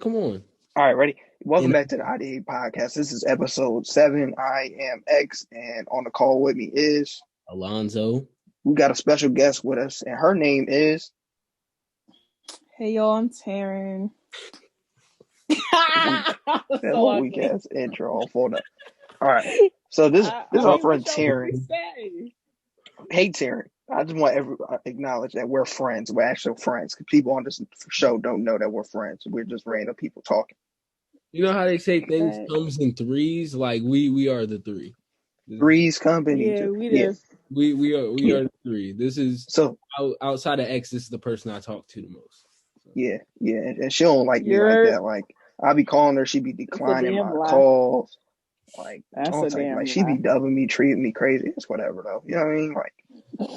Come on. All right, ready? Welcome And back to the IDA podcast. This is episode 7. I am X, and on the call with me is Alonzo. we got a special guest with us, and her name is. Hey y'all, I'm Taryn. That So little weak ugly. ass intro. Hold up. All right, so this I is our mean, friend what y'all want me Taryn. to say? Hey Taryn, I just want to acknowledge that we're friends. We're actual friends. Because people on this show don't know that we're friends. We're just random people talking. You know how they say things But, comes in threes? Like we are the three. Three's company. yeah, we Yeah, do. We yeah. are the three. This is So outside of X. This is the person I talk to the most. So, yeah, and she don't like me like You're that. Like I be calling her, she be that's a declining damn my lie. calls. Like That's all a type, like damn she be lie. dubbing me, treating me crazy. It's whatever though. You know what I mean? Like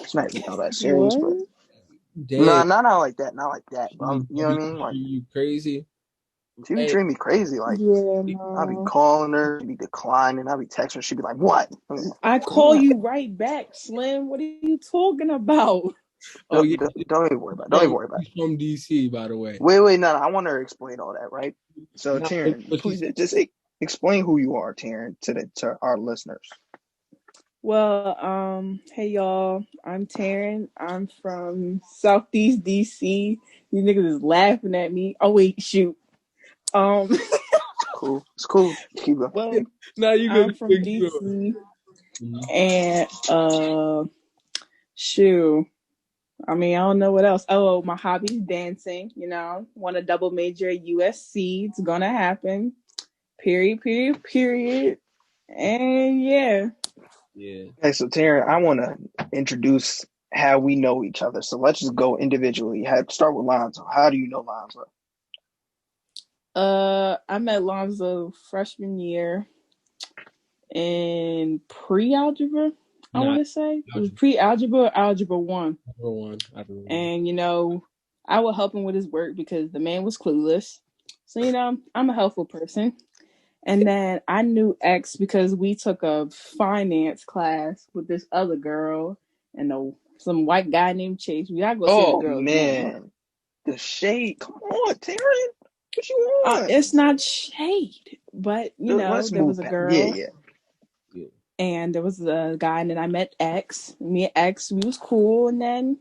it's not even all that serious, but What? nah, damn, not like that, not like that. But you you know what I mean? Like you crazy. she be Hey, treating me crazy. Like Yeah, I be no. calling her, she be declining. I be texting her, she be like, "What?" I'm like, I call you right back, Slim. What are you talking about? oh yeah, don't even worry about it. Don't even from worry about it. he's from DC, by the way. Wait, no, no. I want her to explain all that, right? So Not what Taryn, she please said. just explain who you are, Taryn, to our listeners. Well, hey y'all, I'm Taryn. I'm from Southeast DC. These niggas is laughing at me. Oh wait, shoot. Um, It's cool. It's cool. Keep going. well, Nah, you I'm good. from You DC, good. Mhm. and shoot. I mean, I don't know what else. Oh, my hobby is dancing. You know, want a double major at USC. It's gonna happen. Period. Period. Period. And yeah. Yeah. Okay, so Taryn, I want to introduce how we know each other. So let's just go individually. Start with Lonzo. How do you know Lonzo? I met Lonzo freshman year in pre-algebra. I Nah, want to say it was algebra. pre-algebra, or algebra one. Number one. I remember. And I would help him with his work because the man was clueless. So I'm a helpful person. And then I knew X because we took a finance class with this other girl and some white guy named Chase. We gotta go say the Oh girl's name. man, the shade. Come on, Taryn. What you want? It's not shade, but Let's there move was a past. Yeah, girl yeah. Yeah. and there was a guy, and then I met X. Me and X, we was cool, and then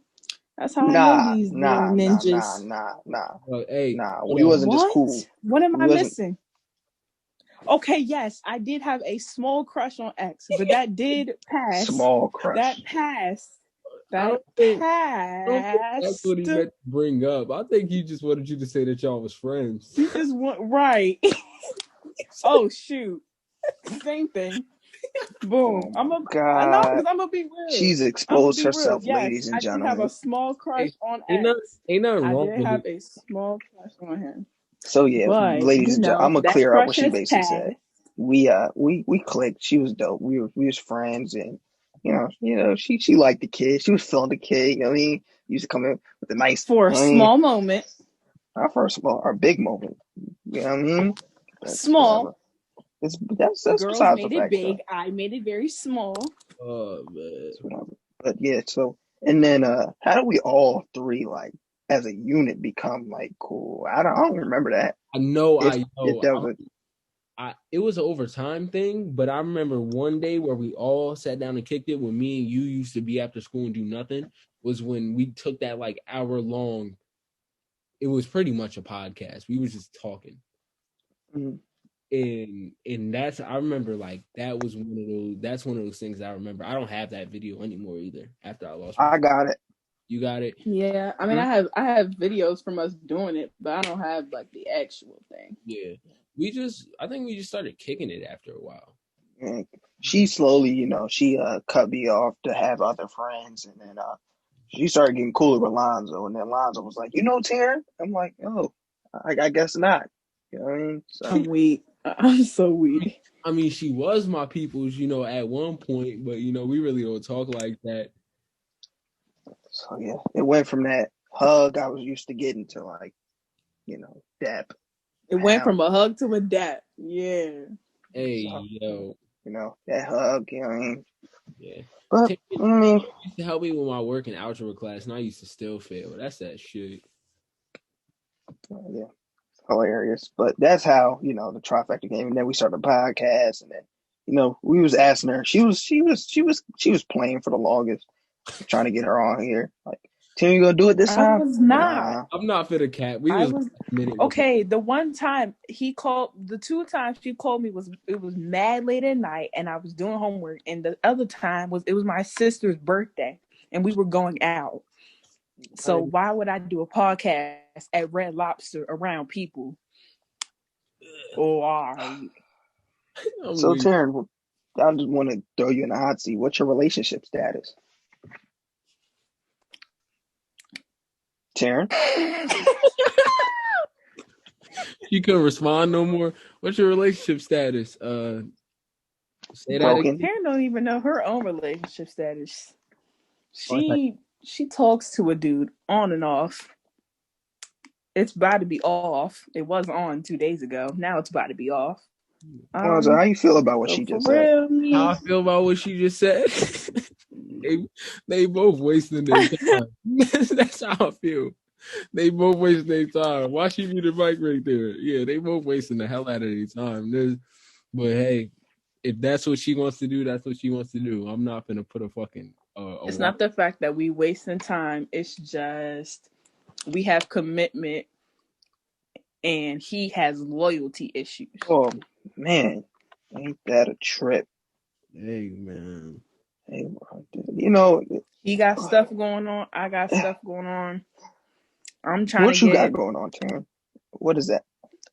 that's how I know Nah, these little nah, nah, nah, ninjas. nah, nah, Well, hey, nah. hold We on. wasn't just cool. What? What am We I wasn't. missing? Okay, yes, I did have a small crush on X, but that did pass. Small crush. That passed. I That don't think I don't think that's passed. what he meant to bring up. I think he just wanted you to say that y'all was friends. He just went right. Oh shoot. Same thing. Boom. Oh my I know God. because I'm gonna be real. She's I'm gonna exposed be real. herself, Yes, ladies and I did have a gentlemen. small crush Hey, on ain't not X. ain't nothing I wrong did with have it. a small crush on him. So yeah, But, ladies and gentlemen, I'm gonna that clear up what crush she has basically said. passed. We clicked. She was dope. We was friends, and she liked the kid. She was feeling the kid. You know what I mean? Used to come in with a nice, For a you know what I mean? small moment. Our first of all, our big moment. You know what I mean? That's whatever. Small. That's Girls besides the made it fact big. though. I made it very small. Oh man. It's whatever. But yeah, so and then how do we all three like as a unit become like cool? I don't remember that. I know If I if know. that was It was an overtime thing, but I remember one day where we all sat down and kicked it when me and you used to be after school and do nothing was when we took that like hour long. It was pretty much a podcast. We was just talking. mm, And that's I remember like that's one of those things that I remember. I don't have that video anymore either after I lost my I phone. got it. You got it? Yeah, I mean, Mm, I have videos from us doing it, but I don't have like the actual thing. Yeah. I think we just started kicking it after a while. and she slowly, she cut me off to have other friends, and then she started getting cooler with Lonzo, and then Lonzo was like, Taryn? I'm like, oh, I guess not. You know what I mean? So I'm weak. I'm so weak. I mean, she was my people's, at one point, but we really don't talk like that. so yeah, it went from that hug I was used to getting to like, dap, It went pound. from a hug to a dap. Yeah. Hey, So yo, that hug. You know what I mean? yeah. But Tim I mean, used to help me with my work in algebra class, and I used to still fail. That's that shit. yeah. hilarious. But that's how, the trifecta came. And then we started a podcast, and then, we was asking her. She was playing for the longest, trying to get her on here. Like, Tim, you gonna do it this I time? was not. Nah. I'm not for the cat. We I was was minute. okay. The one time he called, the two times she called me was mad late at night, and I was doing homework. And the other time was my sister's birthday, and we were going out. So why would I do a podcast at Red Lobster around people? Oh, all right. So, Taryn, I just want to throw you in the hot seat. What's your relationship status? Taryn? You couldn't respond no more. What's your relationship status? Say that Broken. again. Taryn don't even know her own relationship status. She talks to a dude on and off. It's about to be off. It was on 2 days ago. Now it's about to be off. So how you feel about what she just said? How I feel about what she just said? they both wasting their time. That's how I feel. They both wasting their time. Why she need the mic right there? Yeah, they both wasting the hell out of their time. But hey, if that's what she wants to do, that's what she wants to do. I'm not gonna put a fucking. It's not the fact that we wasting time. It's just we have commitment, and he has loyalty issues. Oh man, ain't that a trip? Hey man. Hey, he got stuff going on. I got stuff going on. I'm trying what to you got going on, Taryn? What is that?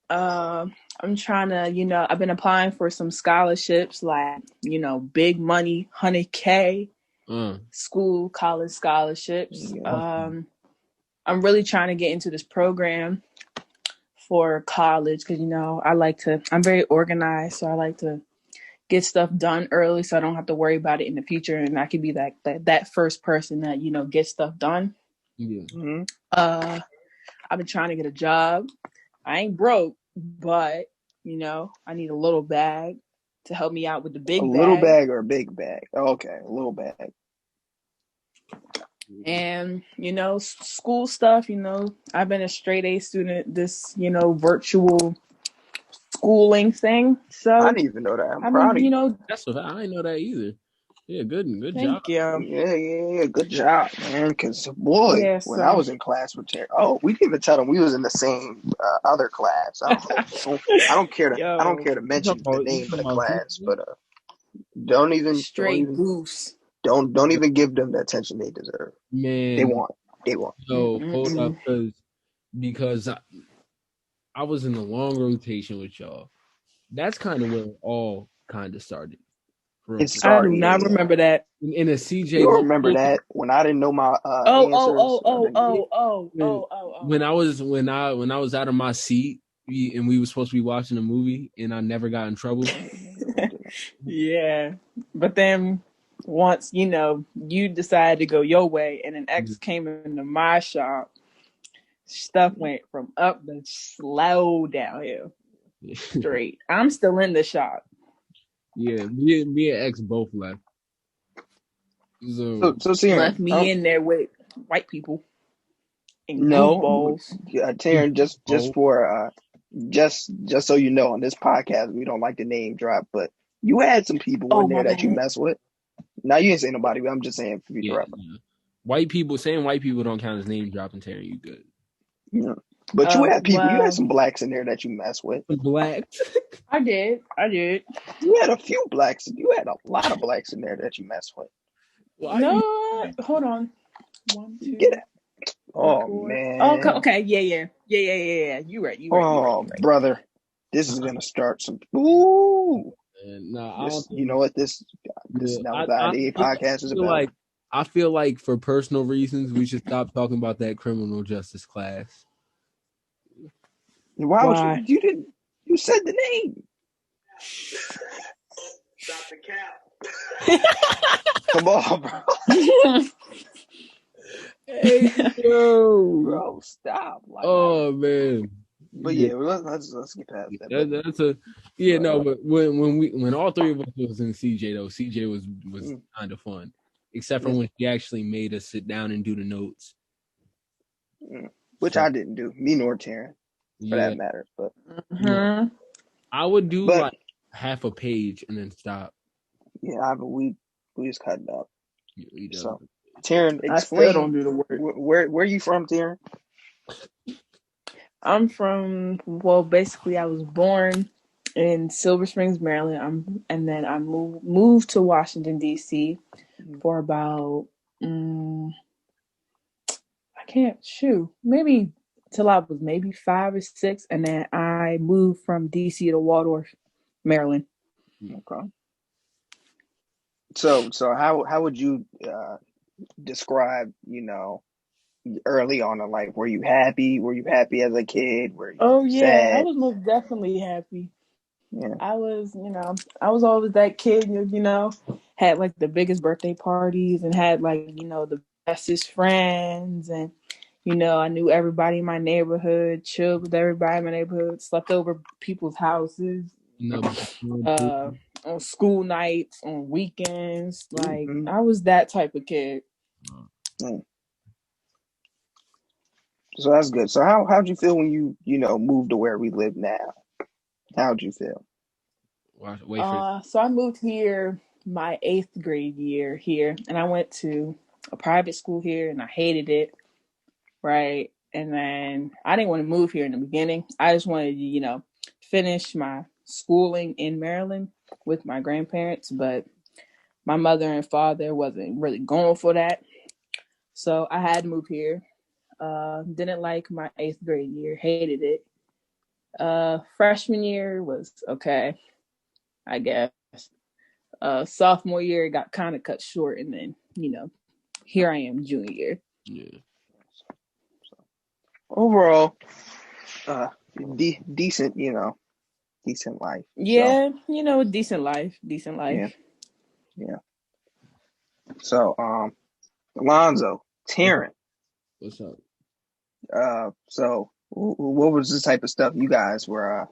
I'm trying to, I've been applying for some scholarships, like, big money, 100K school, college scholarships. Yeah. I'm really trying to get into this program for college because, I'm very organized. So I like to get stuff done early so I don't have to worry about it in the future. And I can be that first person that, gets stuff done. Yeah. Mm-hmm. I've been trying to get a job. I ain't broke, but, I need a little bag to help me out with the big bag. A little bag or a big bag? Okay, a little bag. And, school stuff, I've been a straight A student, this, virtual schooling thing. So I didn't even know that. I'm proud of you. That's what I didn't know that either. Yeah, good job. Thank you. Yeah, good job, man. Because boy, when I was in class with Terry, we didn't even tell them we was in the same other class. I don't care to mention the name of the class, but don't even goose. Don't even give them the attention they deserve. Man, they want. So hold up, because I was in a long rotation with y'all. That's kind of where it all kind of started. I do not remember that. In a CJ, you remember that when I didn't know my answers. When I was out of my seat and we were supposed to be watching a movie and I never got in trouble. Yeah, but then once you decided to go your way and an ex came into my shop, stuff went from up to slow downhill. Straight. I'm still in the shop. Yeah, me and ex both left. So left me in there with white people. Taryn, just for just so you know, on this podcast we don't like to name drop, but you had some people in there that you mess with. Now you ain't say nobody, but I'm just saying for future reference. Yeah. White people don't count as name dropping. Taryn, you good? Yeah. But you had people. You had some blacks in there that you mess with. Blacks. I did. You had a few blacks. You had a lot of blacks in there that you mess with. Hold on. 1, 2. Get it. Oh 4. man. Okay. Yeah. You right. Brother, this is gonna start some. Ooh. You know what this IDA podcast is about. I feel like for personal reasons, we should stop talking about that criminal justice class. Why would you didn't? You said the name. Stop the cap. Come on, bro. Hey, yo, bro, stop. Man. But yeah, let's get past that. But when all three of us was in CJ though, CJ was kind of fun, except for when she actually made us sit down and do the notes, which I didn't do. Me nor Taryn. for that Yeah, matter. But Hmm. I would do but like half a page and then stop. yeah, we just cut it up. He does. So, Taryn, I still don't explain do the work. where you from, Taryn? I'm from, well, basically, I was born in Silver Springs, Maryland. And then I moved to Washington D.C. for about I can't shoot maybe till I was maybe 5 or 6, and then I moved from D.C. to Waldorf, Maryland. Okay. So how would you describe, early on in life? Were you happy? Were you happy as a kid? Were you Oh yeah, I sad? was most definitely happy. Yeah. I was always that kid, had like the biggest birthday parties and had like, the bestest friends. And, I knew everybody in my neighborhood, chilled with everybody in my neighborhood, slept over people's houses, No, uh, on school nights, on weekends. Like, Hmm. I was that type of kid. So that's good. So how'd you feel when you moved to where we live now? How'd you feel? wait for it. So I moved here my 8th grade year here, and I went to a private school here, and I hated it. Right, and then I didn't want to move here in the beginning. I just wanted to, finish my schooling in Maryland with my grandparents, but my mother and father wasn't really going for that, so I had to move here. Didn't like my 8th grade year, hated it. Freshman year was okay, I guess. Sophomore year got kind of cut short, and then here I am, junior year. Yeah. Overall, uh, decent, decent life. So Yeah, decent life, decent yeah, life. yeah. So Alonzo, What's Terrence. what's up? So what was the type of stuff you guys were?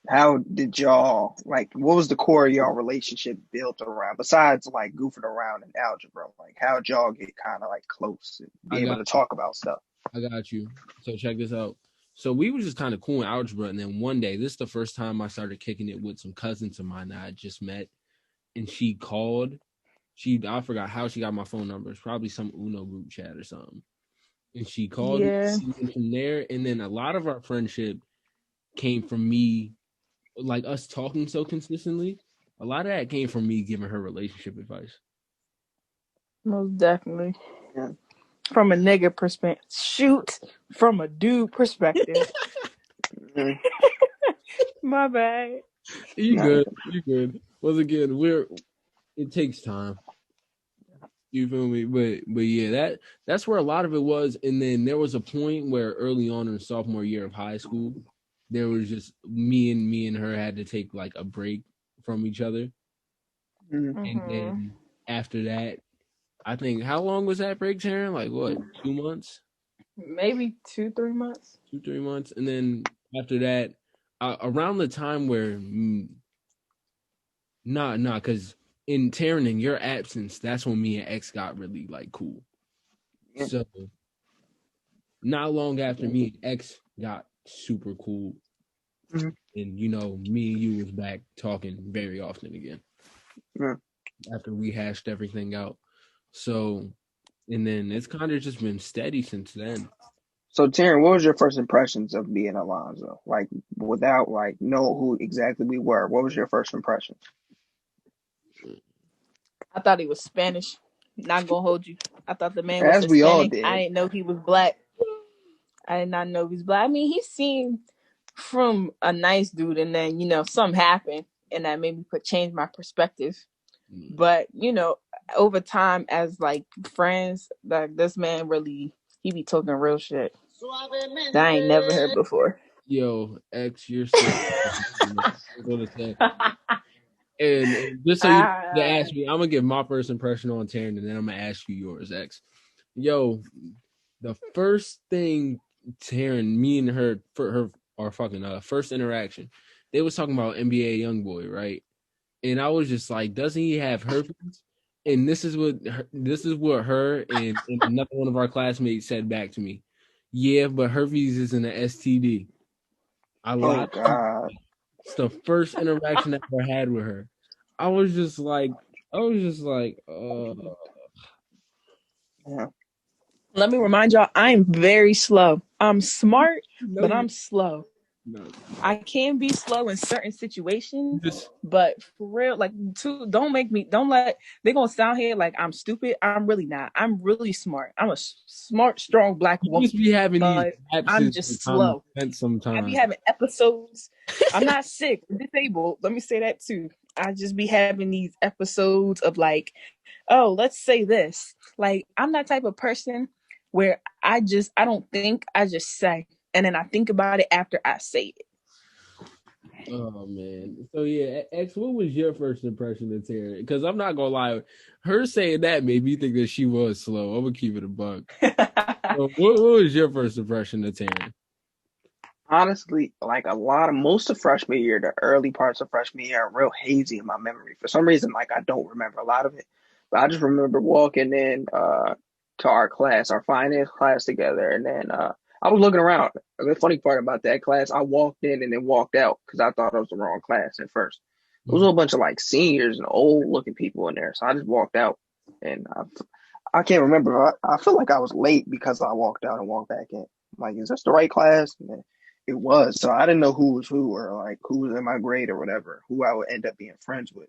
How did y'all like? What was the core of y'all relationship built around? Besides like goofing around in algebra, like how'd y'all get kind of like close and be I able got to talk about stuff? I got you. So check this out. So we were just kind of cool in algebra, and then one day, this is the first time I started kicking it with some cousins of mine that I just met, and she called. I forgot how she got my phone number. It's probably some Uno group chat or something. And she called me, Yeah. and then from there, and then a lot of our friendship came from me, like us talking so consistently. A lot of that came from me giving her relationship advice. Most definitely. Yeah. From a nigga perspective. Shoot. From a dude perspective. Mhm. My bad. You No, good? You good? Once again, it takes time. You feel me? But yeah, that's where a lot of it was. And then there was a point where early on in the sophomore year of high school, there was just me and her had to take like a break from each other. mhm. And Mm-hmm. then after that, I think how long was that break, Sharon? Like what, 2 months? Maybe 2, 3 months. 2, 3 months. And then after that, around the time where nah, because in Taryn, in your absence, that's when me and X got really like cool. Yeah. So not long after me and X got super cool, Mhm. and me and you was back talking very often again Yeah. after we hashed everything out. So, and then it's kind of just been steady since then. So, Taryn, what was your first impressions of being Alonzo? Like, without like know who exactly we were, what was your first impression? I thought he was Spanish. Not gonna hold you. I thought the man was As we all Hispanic. I did. didn't know he was black. I did not know he was black. I mean, he seemed from a nice dude, and then something happened, and that made me change my perspective. Mm. But over time, as like friends, like this man really, he be talking real shit that I ain't never heard before. Yo, X, you're so. I'm gonna say, and just so you Ah, ask me, I'm gonna give my first impression on Taryn, and then I'm gonna ask you yours, X. Yo, the first thing Taryn, me and her for her our fucking first interaction, they was talking about NBA YoungBoy, right? And I was just like, doesn't he have herpes? And this is what her and another one of our classmates said back to me. Yeah, but herpes isn't an STD. I Oh lied. God. It's the first interaction I ever had with her. I was just like, Yeah. Let me remind y'all, I am very slow. I'm smart, no, but you, I'm slow. no, I can be slow in certain situations, just but for real, like, don't let they're gonna sound here like I'm stupid. I'm really not. I'm really smart. I'm a smart, strong black you woman, just be having these but I'm lapses in just common slow. sense I be sometimes. having episodes. I'm not sick, I'm disabled. Let me say that too. I just be having these episodes of like, oh, let's say this. Like, I'm that type of person where I don't think, I just say, and then I think about it after I say it. Oh man. So yeah, X, what was your first impression of Tara? Because I'm not gonna lie, her saying that made me think that she was slow. I'm gonna keep it a buck. So what was your first impression of Taryn? Honestly, like most of freshman year, the early parts of freshman year are real hazy in my memory. For some reason, like I don't remember a lot of it. But I just remember walking in to our class, our finance class together, and then I was looking around. The funny part about that class, I walked in and then walked out because I thought it was the wrong class at first. There was a whole bunch of like seniors and old looking people in there. So I just walked out and I can't remember. I feel like I was late because I walked out and walked back in. I'm like, is this the right class? And it was. So I didn't know who was who or like who was in my grade or whatever, who I would end up being friends with.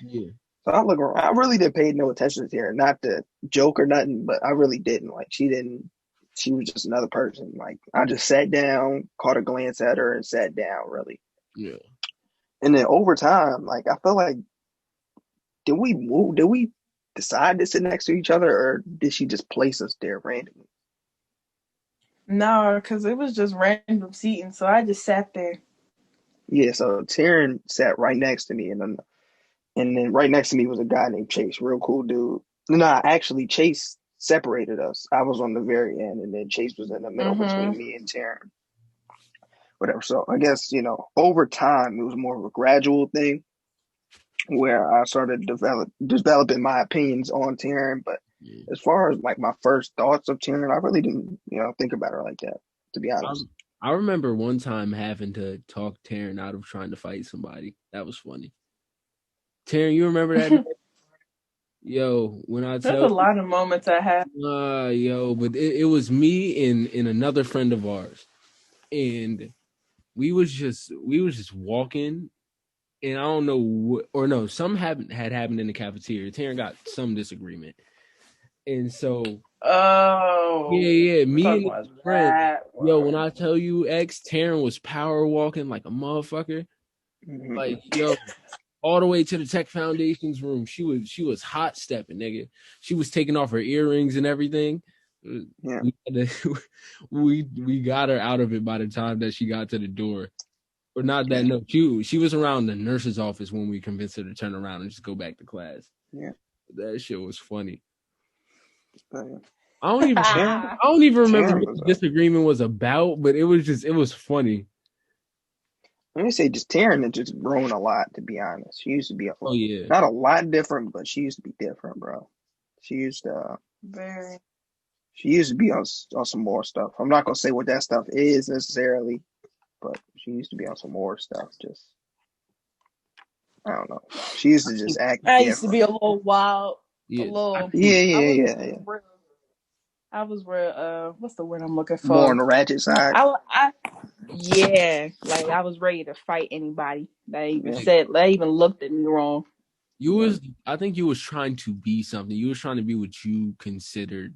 Yeah. So I look around. I really did pay no attention to her, not to joke or nothing, but I really didn't. Like she didn't. She was just another person. Like I just sat down, caught a glance at her, and sat down. Really. Yeah. And then over time, like I felt like did we move? Did we decide to sit next to each other, or did she just place us there randomly? No, because it was just random seating, so I just sat there. Yeah. So Taryn sat right next to me, and then right next to me was a guy named Chase, real cool dude. Nah, actually, Chase separated us. I was on the very end, and then Chase was in the middle between Mm-hmm. me and Taryn. Whatever. So I guess, over time, it was more of a gradual thing where I started developing my opinions on Taryn. But Yeah. as far as like my first thoughts of Taryn, I really didn't, think about her like that, to be I, honest. I remember one time having to talk Taryn out of trying to fight somebody. That was funny. Taryn, you remember that? Yo, when I There's tell a lot of moments I had. yo, but it was me and another friend of ours, and we was just walking, and I don't know what, or no, some had happened in the cafeteria. Taryn got some disagreement, and so yeah, Oh, yeah, we're me talking and about his friend, that yo, when one. I tell you, Taryn was power walking like a motherfucker, like Mm-hmm. yo, all the way to the Tech Foundation's room. She was hot stepping, nigga. She was taking off her earrings and everything. Yeah. We had to, we got her out of it by the time that she got to the door. Or not that Yeah. no, she was around the nurse's office when we convinced her to turn around and just go back to class. Yeah. That shit was funny. Uh, I don't even Taryn, I don't even remember Taryn what was the disagreement was about, but it was funny. let me say, just Taryn had just grown a lot, to be honest. She used to be Oh yeah. not a lot different, but she used to be different, bro. She used to, Very. she used to be on some more stuff. I'm not gonna say what that stuff is necessarily, but she used to be on some more stuff. Just, I don't know. She used to just act I used to be different. a little wild, a Yeah. I little. Yeah, think I yeah, was yeah, yeah. real. I was real. What's the word I'm looking More on for? the ratchet side. I, yeah, like I was ready to fight anybody Yeah, that even looked at me wrong. you yeah. was I think you was trying to be something. You was trying to be what you considered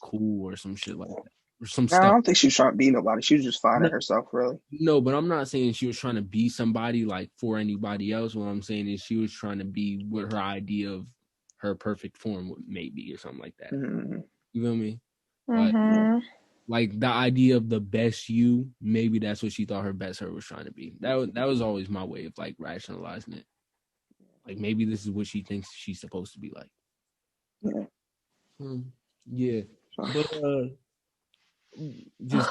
cool or some shit like that. Or some No, I stuff. don't think she was trying to be nobody. She was just finding herself, really. No, but I'm not saying she was trying to be somebody like for anybody else. What I'm saying is she was trying to be what her idea of her perfect form may be or something like that. Mm-hmm. You feel me? Like Yeah, Mm-hmm. like the idea of the best you, maybe that's what she thought her best her was trying to be. That was always my way of like rationalizing it. Like maybe this is what she thinks she's supposed to be like. yeah. Hmm. Yeah. So, But just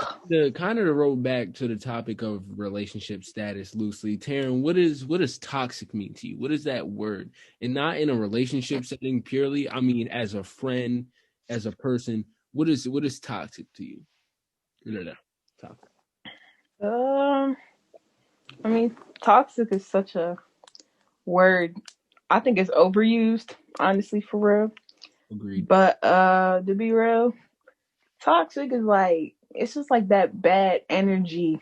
kind of to roll back to the topic of relationship status loosely, Taryn, what does toxic mean to you? What is that word? And not in a relationship setting purely. I mean, as a friend, as a person, what is toxic to you? No, no, toxic. Um, I mean, toxic is such a word. I think it's overused, honestly, for real. Agreed. But to be real, toxic is like it's just like that bad energy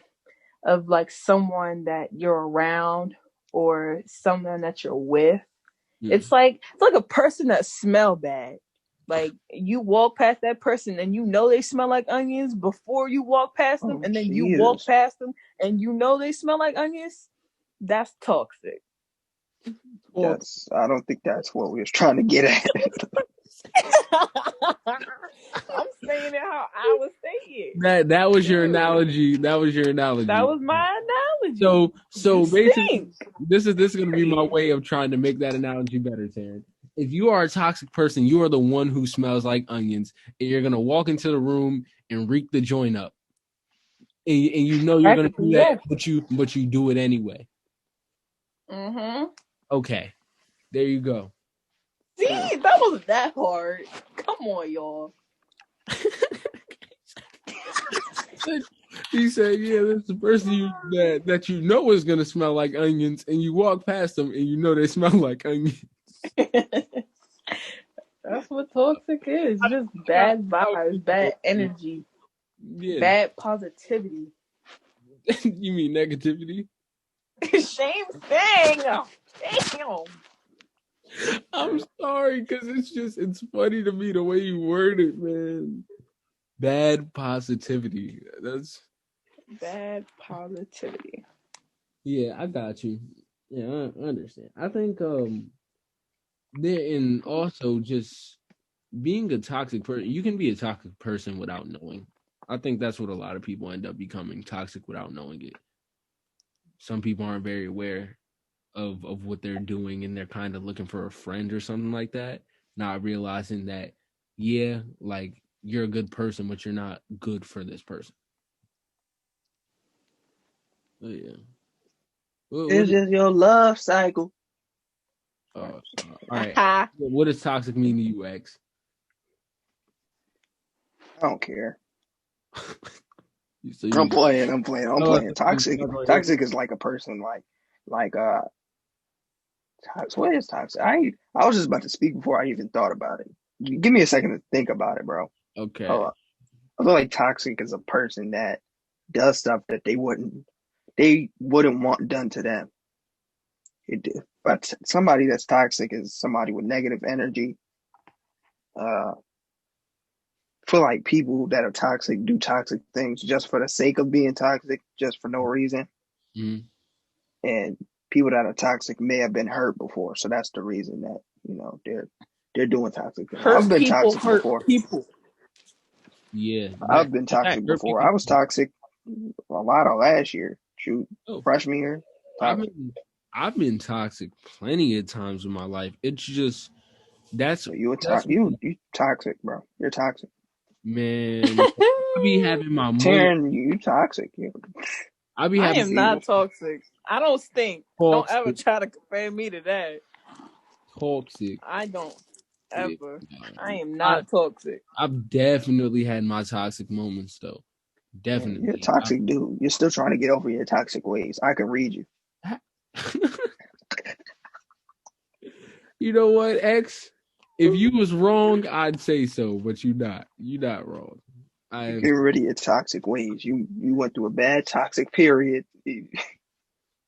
of like someone that you're around or someone that you're with. Yeah. It's like a person that smell bad. Like you walk past that person and you know they smell like onions before you walk past them, Oh and then you walk Jesus, past them and you know they smell like onions. That's toxic. Well, that's. I don't think that's what we was trying to get at. I'm saying it how I was saying. that was your Dude, analogy. That was your that analogy. was my analogy. So You basically, stink. this is gonna be my way of trying to make that analogy better, Taryn. If you are a toxic person, you are the one who smells like onions, and you're gonna walk into the room and reek the joint up, and you know you're gonna do Practically, that, yes. but you do it anyway. Mm-hmm. Okay, there you go. See, that wasn't that hard. Come on, y'all. He said, "Yeah, that's the person that you know is gonna smell like onions, and you walk past them, and you know they smell like onions." That's what toxic is. Just bad vibes, bad energy, Yeah, bad positivity. you mean negativity? Shame thing. Damn. I'm sorry, because it's funny to me the way you word it, man. Bad positivity. That's Bad positivity. yeah, I got you. Yeah, I understand. I think there and also just being a toxic person, you can be a toxic person without knowing. I think that's what a lot of people end up becoming, toxic without knowing it. Some people aren't very aware of what they're doing, and they're kind of looking for a friend or something like that, not realizing that yeah, like you're a good person, but you're not good for this person. Oh yeah. What It's just your love cycle. all right. What does toxic mean to you, X? I don't care. So I'm you playing. I'm playing. I'm oh, playing. Toxic. Toxic is like a person like what is toxic? I was just about to speak before I even thought about it. Give me a second to think about it, bro. okay. Hold on. I feel like toxic is a person that does stuff that they wouldn't want done to them. But somebody that's toxic is somebody with negative energy. I feel like people that are toxic do toxic things just for the sake of being toxic, just for no reason. Mhm. And people that are toxic may have been hurt before, so that's the reason that they're doing toxic things. I've Hurt been people toxic hurt before. people. Yeah, I've been that toxic hurt before. people. I was toxic a lot of last year. Shoot, Oh, freshman year, I've toxic. been I've been toxic plenty of times in my life. It's just that's So you that's you toxic, bro. You're toxic. man. I be having my moment. Taryn, you toxic. I be I having am not toxic. I don't stink. Don't ever toxic, try to compare me to that. toxic. I don't Yeah, ever. I am I not toxic. I've definitely had my toxic moments though. You're a Definitely. toxic dude. You're still trying to get over your toxic ways. I can read you. You know what, X? If you was wrong, I'd say so, but you not. You not wrong. I You're am. getting rid of your toxic ways. You went through a bad toxic period.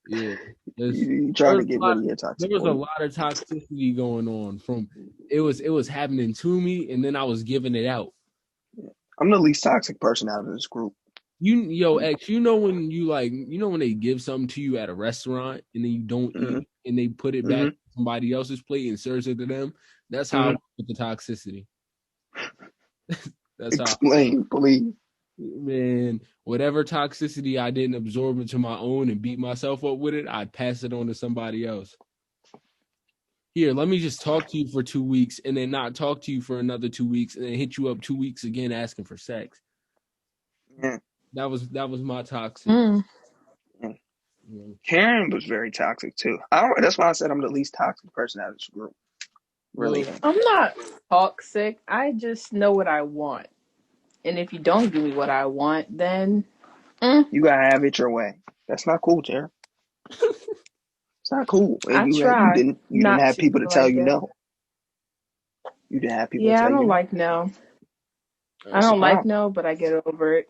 Yeah. You There trying to was a get rid lot. of your There toxic was a ways. lot of toxicity going on. From it was happening to me, and then I was giving it out. I'm the least toxic person out of this group. Yo, X, you know when they give something to you at a restaurant and then you don't Mm-hmm. eat and they put it back Mm-hmm. on somebody else's plate and serves it to them? That's how I Mm-hmm. was with the toxicity. That's how, Explain, please. man, whatever toxicity I didn't absorb into my own and beat myself up with it, I'd pass it on to somebody else. Here, let me just talk to you for 2 weeks and then not talk to you for another 2 weeks and then hit you up 2 weeks again asking for sex. Yeah. That was my toxic. Mm. Karen was very toxic too. That's why I said I'm the least toxic person out of this group. Really am. I'm not toxic. I just know what I want. And if you don't give me what I want, then You gotta have it your way. That's not cool, Jared. It's not cool. I And you try didn't not have to people to tell like you that. no. You didn't have people to Yeah, I tell you don't no. like no. I That's the don't like problem. no, but I get over it.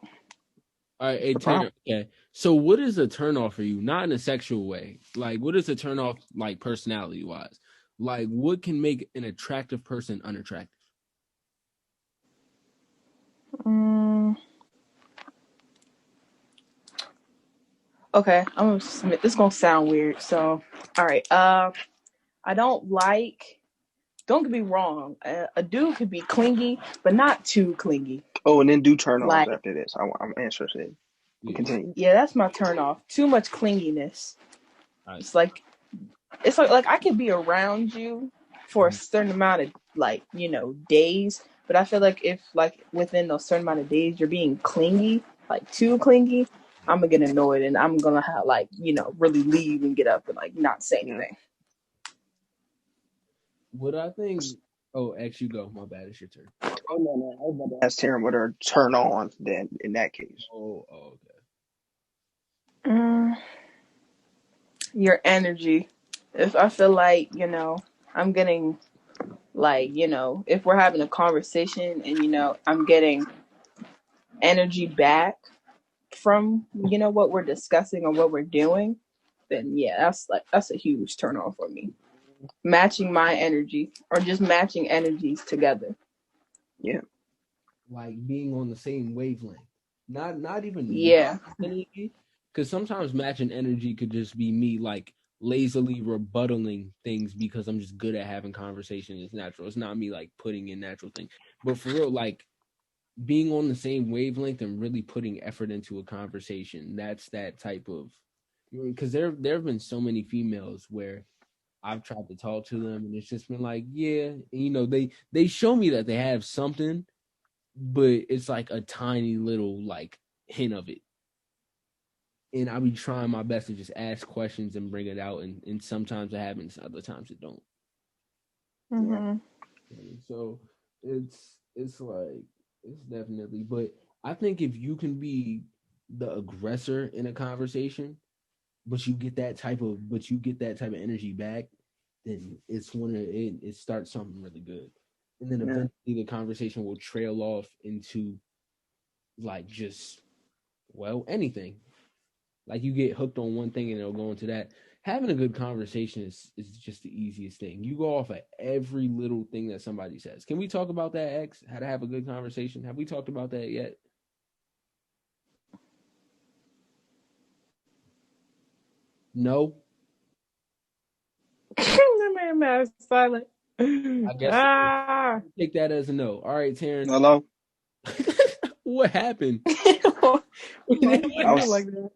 All right, That's hey the Tanner. problem. Okay, so what is a turn off for you? Not in a sexual way. Like, what is a turn off, like personality wise? Like, what can make an attractive person unattractive? Mm, okay, I'm gonna submit. This is gonna sound weird. So, all right. I don't like. Don't get me wrong. A dude could be clingy, but not too clingy. Oh, and then do turn offs Like, after this. I'm interested. Yeah. Continue. yeah, that's my turn off. Too much clinginess. All right. It's like I could be around you for a certain amount of days, but I feel like if like within a certain amount of days you're being clingy, like too clingy, I'm gonna get annoyed and I'm gonna have really leave and get up and like not say Yeah. anything. What I think. Oh, X, you go. My bad. It's your turn. Oh no. I was about to ask Taryn what her turn on then in that case. Oh, okay. Mm, your energy. If I feel like I'm getting if we're having a conversation and I'm getting energy back from what we're discussing or what we're doing, then yeah, that's a huge turn on for me. Matching my energy or just matching energies together. Yeah. Like being on the same wavelength. Not even Yeah. energy, because sometimes matching energy could just be me like lazily rebuttaling things because I'm just good at having conversation. It's natural. It's not me like putting in natural things. But for real, like being on the same wavelength and really putting effort into a conversation. That's that type of, because there have been so many females where I've tried to talk to them and it's just been like, yeah, they show me that they have something, but it's like a tiny little like hint of it. And I'll be trying my best to just ask questions and bring it out, and sometimes it happens, other times it don't. Yeah. Mm-hmm. So it's like it's definitely, but I think if you can be the aggressor in a conversation, but you get that type of energy back, then it starts something really good. And then Yeah. eventually the conversation will trail off into like just anything. Like you get hooked on one thing and it'll go into that. Having a good conversation is just the easiest thing. You go off of every little thing that somebody says. Can we talk about that, X? How to have a good conversation? Have we talked about that yet? No. The man is silent. I guess Ah. take that as a no. All right, Taryn. Hello. What happened? Why you I do was like that?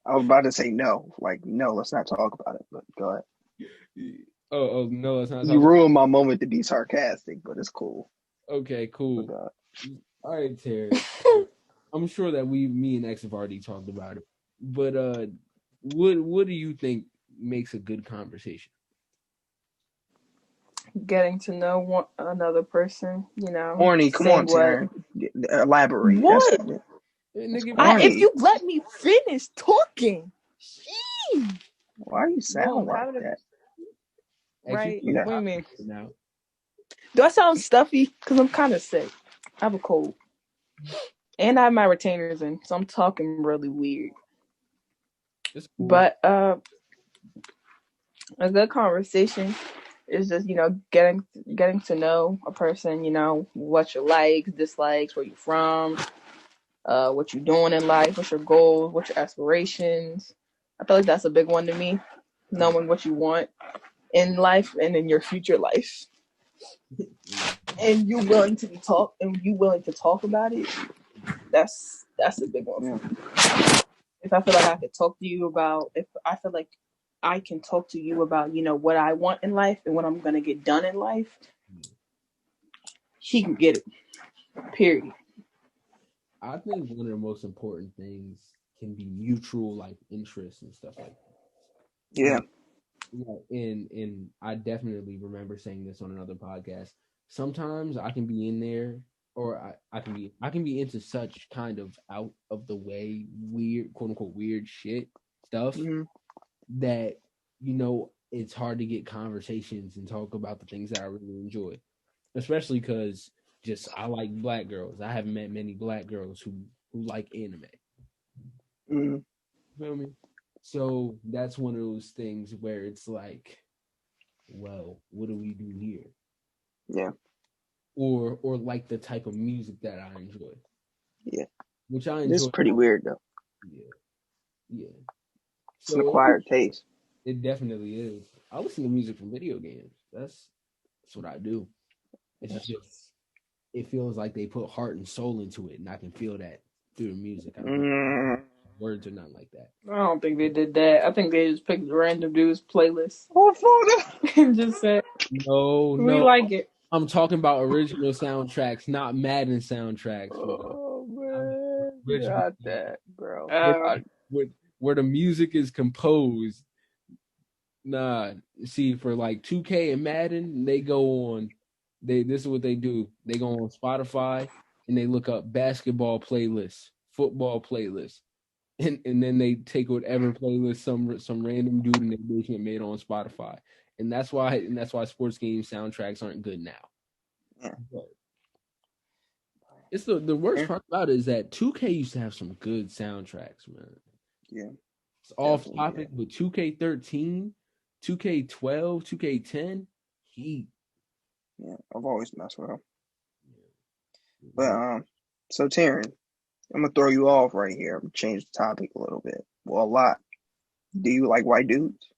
I was about to say no. Like no, let's not talk about it. But go ahead. Oh no, let's not You talk about ruined my moment to be sarcastic, but it's cool. it. Okay, But cool. All right, Taryn. I'm sure that me and X have already talked about it. But what do you think makes a good conversation? Getting to know another person, corny, come on, saying what. Taryn. Elaborate. That's What? it's Nigga, If corny. you let me finish talking. Sheesh. Why you No, sound like having a that? X, you right. You know, What do you mean? now. Do I sound stuffy? Because I'm kind of sick. I have a cold. And I have my retainers in, so I'm talking really weird. It's cool. But a good conversation is just, getting to know a person, what your likes, dislikes, where you're from, what you're doing in life, what's your goals, what's your aspirations. I feel like that's a big one to me. Knowing what you want in life and in your future life. And you willing to talk about it, that's a big one yeah, for me. If I feel like I could talk to you about, if I feel like I can talk to you about, what I want in life and what I'm gonna get done in life, he can get it. Period. I think one of the most important things can be mutual like interests and stuff like that. yeah, And I definitely remember saying this on another podcast. Sometimes I can be in there, or I can be into such kind of out of the way weird, quote unquote, weird shit stuff hmm that it's hard to get conversations and talk about the things that I really enjoy, especially because just I like black girls. I haven't met many black girls who like anime. Mm, Feel me? So that's one of those things where it's like, well, what do we do here? yeah, Or like the type of music that I enjoy, yeah. which I This is enjoy. pretty weird though. Yeah, yeah. It's an So acquired taste. it definitely is. I listen to music from video games. That's what I do. It's just it feels like they put heart and soul into it, and I can feel that through the music. I don't know Mm. words or nothing like that. I don't think they did that. I think they just picked a random dude's playlist Oh, fuck. and just said, No, we no, like it. I'm talking about original soundtracks, not Madden soundtracks, bro. Oh man, Original got that, bro. where, Uh, where, where the music is composed. Nah, see, for like 2K and Madden, they go on. This is what they do. They go on Spotify and they look up basketball playlists, football playlists, and then they take whatever playlist some random dude in their basement made on Spotify, and that's why sports game soundtracks aren't good now. Yeah. But it's the worst Yeah. part about it is that 2K used to have some good soundtracks, man. Yeah. It's off Definitely, topic, but 2K13, 2K12, 2K10, heat. Yeah, I've always messed with them. But so Taryn, I'm gonna throw you off right here. I'm gonna change the topic a little bit. Well, a lot. Do you like white dudes?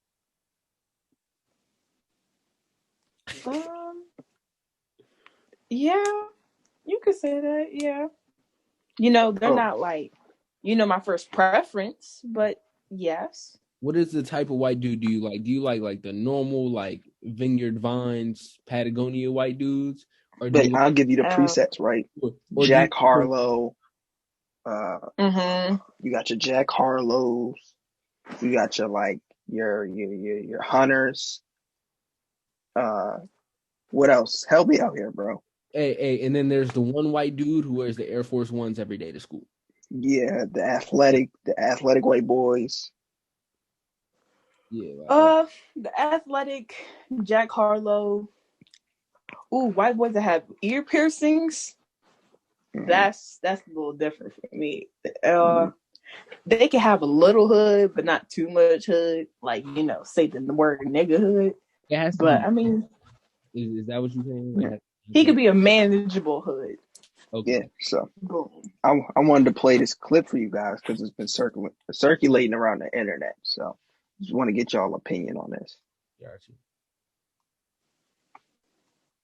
yeah, you could say that. Yeah, they're Oh, not like, my first preference, but yes. What is the type of white dude do you like? Do you like the normal like Vineyard Vines, Patagonia white dudes, or do but you I'll give you the Um, presets, right? or do you Jack Harlow. mhm. You got your Jack Harlows. You got your like your Hunters. What else? Help me out here, bro. hey, and then there's the one white dude who wears the Air Force Ones every day to school. Yeah, the athletic white boys. Yeah, The athletic Jack Harlow. Ooh, white boys that have ear piercings. Mhm. That's a little different for me. They can have a little hood, but not too much hood. Like, say the word nigga hood. it has to But be. I mean, Is that what you're saying? Yeah, he could be a manageable hood. yeah. Okay. So Boom. I wanted to play this clip for you guys because it's been circulating around the internet. So just want to get y'all opinion on this. Gotcha.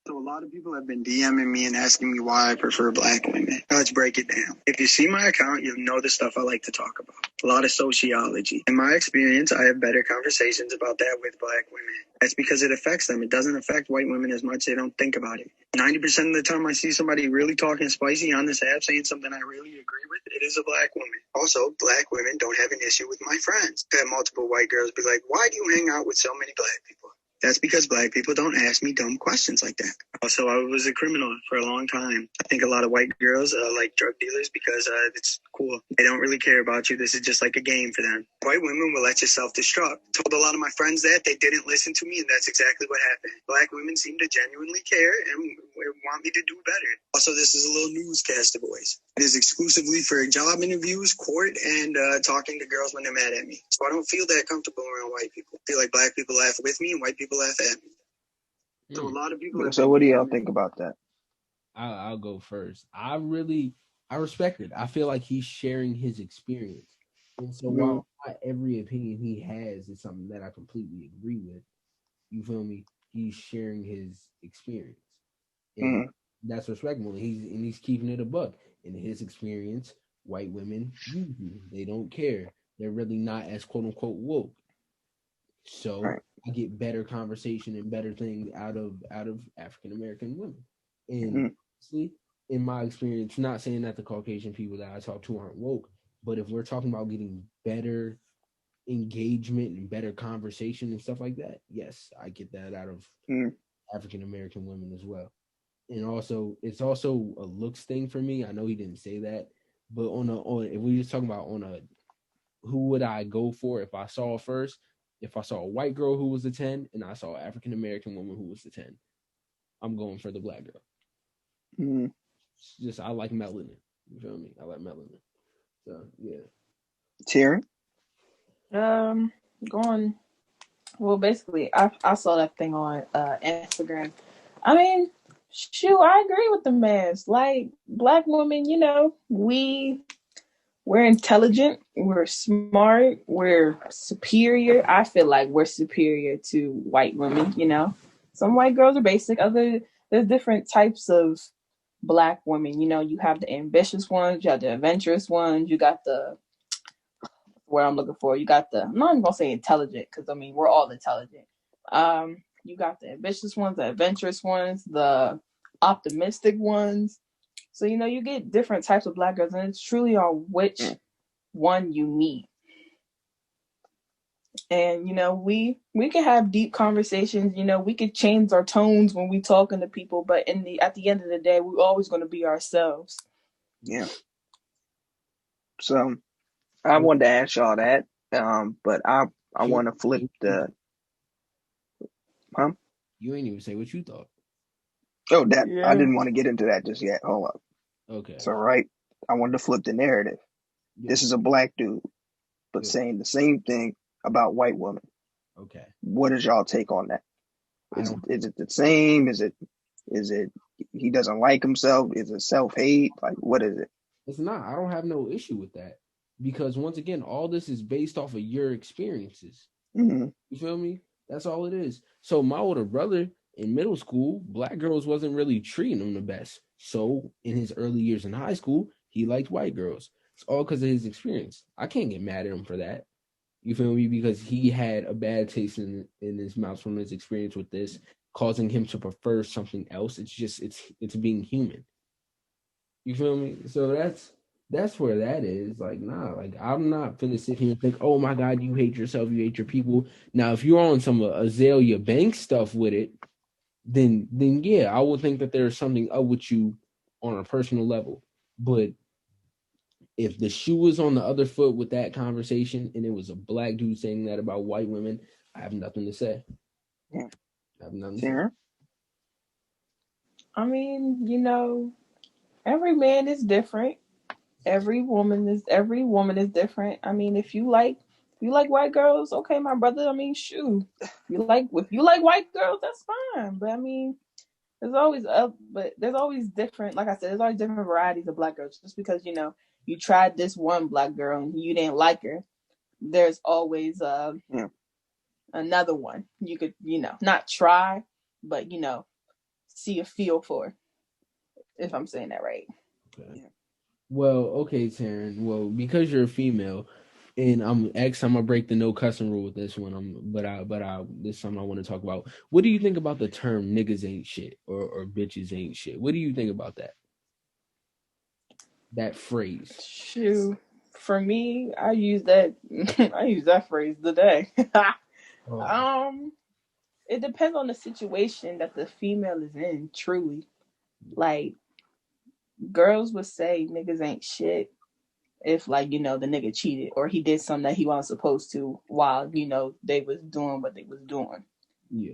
So a lot of people have been DMing me and asking me why I prefer black women. Let's break it down. If you see my account, you'll know the stuff I like to talk about. A lot of sociology. In my experience, I have better conversations about that with black women. That's because it affects them. It doesn't affect white women as much. They don't think about it. 90% of the time I see somebody really talking spicy on this app saying something I really agree with, it is a black woman. Also, black women don't have an issue with my friends. I had multiple white girls be like, why do you hang out with so many black people? That's because black people don't ask me dumb questions like that. Also, I was a criminal for a long time. I think a lot of white girls like drug dealers because it's cool. They don't really care about you. This is just like a game for them. White women will let you self-destruct. Told a lot of my friends that. They didn't listen to me, and that's exactly what happened. Black women seem to genuinely care and want me to do better. Also, this is a little newscaster voice. It is exclusively for job interviews, court, and talking to girls when they're mad at me. So I don't feel that comfortable around white people. I feel like black people laugh with me and white people laugh at me. So a lot of people. So what do y'all think about that? I'll go first. I respect it. I feel like he's sharing his experience, and so while not every opinion he has is something that I completely agree with, you feel me? He's sharing his experience, and that's respectable. He's keeping it a buck. In his experience, white women use you. They don't care. They're really not as quote unquote woke. So Right. I get better conversation and better things out of African American women. And honestly, in my experience, not saying that the Caucasian people that I talk to aren't woke, but if we're talking about getting better engagement and better conversation and stuff like that, yes, I get that out of African American women as well. And also, it's also a looks thing for me. I know he didn't say that, but on if we're just talking about on a who would I go for if I saw first, If I saw a white girl who was a 10 and I saw an African American woman who was a 10, I'm going for the black girl. Mm-hmm. Just I like melanin. You feel me? I like melanin. So yeah. Terry? Going. Well, basically, I saw that thing on Instagram. I mean, shoot, I agree with the man. Like black women, we're intelligent, we're smart, we're superior. I feel like we're superior to white women. Some white girls are basic. There's different types of black women. You have the ambitious ones, you have the adventurous ones, you got the where I'm looking for. You got I'm not even gonna say intelligent because I mean we're all intelligent. You got the ambitious ones, the adventurous ones, the optimistic ones. So you get different types of black girls, and it's truly on which one you meet. And we can have deep conversations. We could change our tones when we talking to people, but at the end of the day, we're always going to be ourselves. Yeah. So I wanted to ask y'all that, but I want to flip the. Huh? You ain't even say what you thought. Oh, that I didn't want to get into that just yet. Hold up. Okay. So I wanted to flip the narrative. Yeah. This is a black dude, but saying the same thing about white women. Okay. What is y'all take on that? Is it the same? Is it he doesn't like himself? Is it self-hate? Like, what is it? It's not. I don't have no issue with that because once again, all this is based off of your experiences. Mm-hmm. You feel me? That's all it is. So my older brother in middle school, black girls wasn't really treating him the best. So in his early years in high school, he liked white girls. It's all because of his experience. I can't get mad at him for that. You feel me? Because he had a bad taste in his mouth from his experience with this, causing him to prefer something else. It's just it's being human. You feel me? So that's where that is. Like, nah, like I'm not finna sit here and think, oh my God, you hate yourself, you hate your people. Now, if you're on some Azalea Banks stuff with it, then yeah, I would think that there's something up with you on a personal level. But if the shoe was on the other foot with that conversation and it was a black dude saying that about white women, I have nothing to say. Yeah. I have nothing to say. I mean, every man is different. Every woman is different. I mean, if you like white girls, okay, my brother. I mean, shoot. If you like white girls, that's fine. But I mean, there's always different. Like I said, there's always different varieties of black girls. Just because you tried this one black girl and you didn't like her, there's always another one you could not try, but see a feel for. If I'm saying that right. Okay. Yeah. Well, okay, Taryn. Well, because you're a female, and I'm gonna break the no cussing rule with this one. But this is something I want to talk about. What do you think about the term "niggas ain't shit" or "bitches ain't shit"? What do you think about that? That phrase. Shoot, for me, I use that. I use that phrase today. It depends on the situation that the female is in. Truly, like girls would say niggas ain't shit if the nigga cheated or he did something that he wasn't supposed to while they was doing what they was doing. Yeah.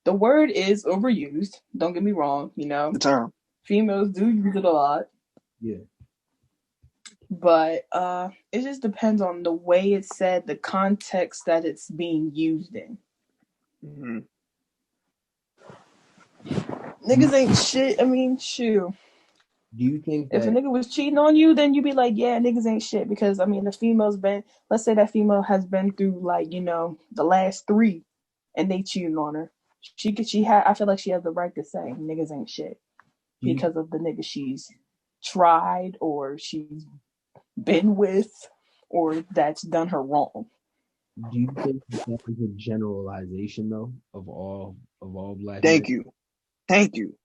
The word is overused. Don't get me wrong. The term. Females do use it a lot. Yeah. But it just depends on the way it's said, the context that it's being used in. Mm-hmm. Niggas ain't shit. I mean, shoot. Do you think if a nigga was cheating on you, then you'd be like, yeah, niggas ain't shit. Because I mean, let's say that female has been through the last 3, and they cheating on her. I feel like she has the right to say niggas ain't shit because of the nigga she's tried or she's been with or that's done her wrong. Do you think that is a generalization though of all black men? Thank you.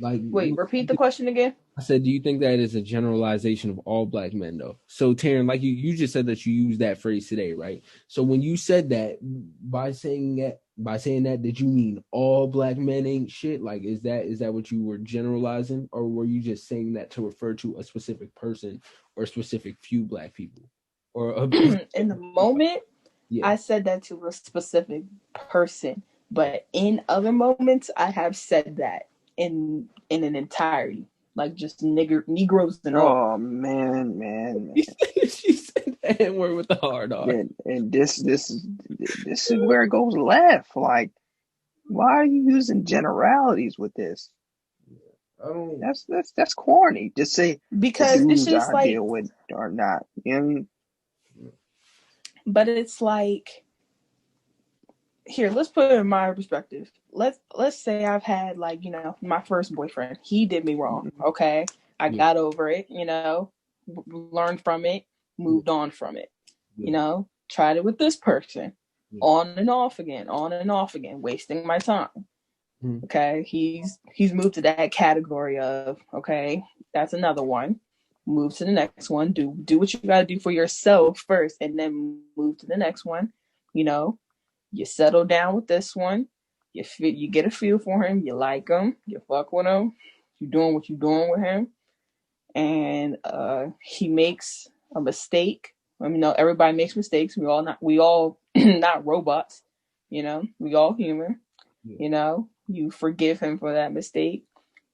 Wait, repeat the question again. I said, do you think that is a generalization of all black men though? So Taryn, like you just said that you used that phrase today, right? So when you said that, by saying that By saying that, did you mean all black men ain't shit? Like, is that what you were generalizing, or were you just saying that to refer to a specific person or a specific few black people, or In the moment, yeah? I said that to a specific person, but in other moments, I have said that in an entirety, like just Negroes and all. Oh man. She said the N word with the hard R. And this is where it goes left. Like, why are you using generalities with this? I don't. That's corny. Just say Because it's dudes just I like, deal with are not. You know what I mean? but it's like, here, let's put it in my perspective. Let's say I've had, like, my first boyfriend. He did me wrong. Mhm. Okay, I Yeah, got over it. Learned from it, yeah, moved on from it. yeah, Tried it with this person, yeah. on and off again, wasting my time. Mhm. Okay, he's moved to that category of, okay, that's another one. Move to the next one. Do what you got to do for yourself first, and then move to the next one. You know, you settle down with this one. You get a feel for him. You like him. You fuck with him. You doing what you doing with him, and he makes a mistake. I mean, no, everybody makes mistakes. We all not robots. We all human. Yeah. You forgive him for that mistake,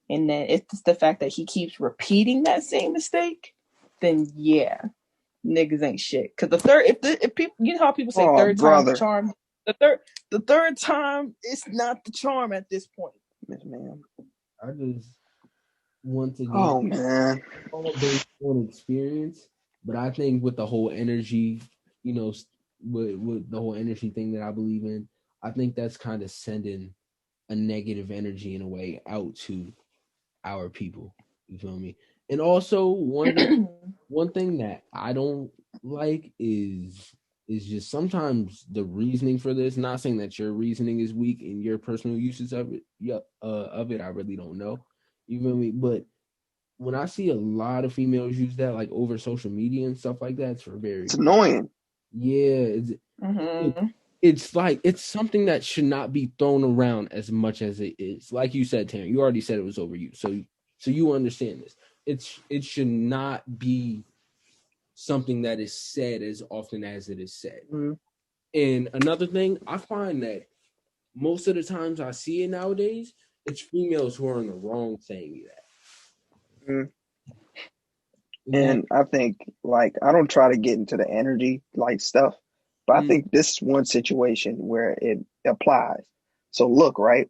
and then it's the fact that he keeps repeating that same mistake. Then yeah, niggas ain't shit. Cause the third, if people, how people say Oh, third time's the brother. charm. The third time is not the charm at this point. Yes, ma'am. I just once again Oh man. all based on experience, but I think with the whole energy, you know, with the whole energy thing that I believe in, I think that's kind of sending a negative energy in a way out to our people. You feel me? And also one thing that I don't like is just sometimes the reasoning for this. Not saying that your reasoning is weak in your personal uses of it. Yeah, of it, I really don't know. You feel me? But when I see a lot of females use that like over social media and stuff like that, it's for It's very annoying. yeah, Mm-hmm. it's like it's something that should not be thrown around as much as it is. Like you said, Taryn, you already said it was over you, so you understand this. It should not be something that is said as often as it is said. Mm-hmm. And another thing, I find that most of the times I see it nowadays, it's females who are in the wrong saying Mm-hmm. that. That And I think, like, I don't try to get into the energy like stuff, but I mm, think this is one situation where it applies. So look, right,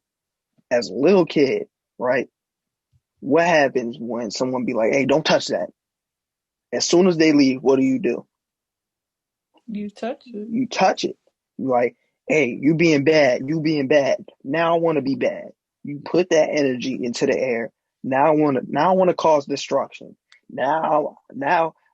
as a little kid, right, what happens when someone be like, "Hey, don't touch that." As soon as they leave, what do? You touch it. You touch it. You like, "Hey, you being bad, you being bad. Now I want to be bad." You put that energy into the air. Now I want to cause destruction. Now,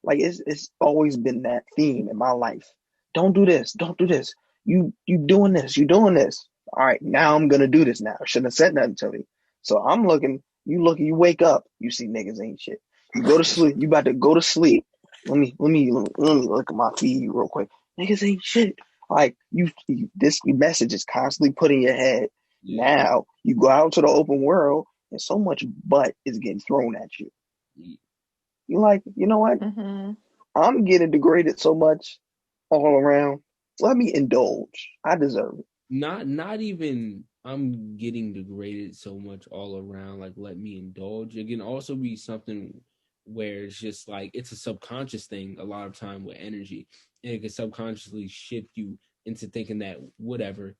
like it's always been that theme in my life. Don't do this. Don't do this. You doing this. You doing this. All right, now I'm gonna do this. Now I shouldn't have said nothing to me. So I'm looking. You look. You wake up. You see niggas ain't shit. You go to sleep. You about to go to sleep. Let me look at my feed real quick. Niggas ain't shit. Like this message is constantly put in your head. yeah, Now you go out to the open world, and so much butt is getting thrown at you. yeah. You're like, you know what? Mm-hmm. I'm getting degraded so much all around. Let me indulge. I deserve it. Not even I'm getting degraded so much all around, like let me indulge. It can also be something where it's just like it's a subconscious thing a lot of time with energy. And it can subconsciously shift you into thinking that whatever,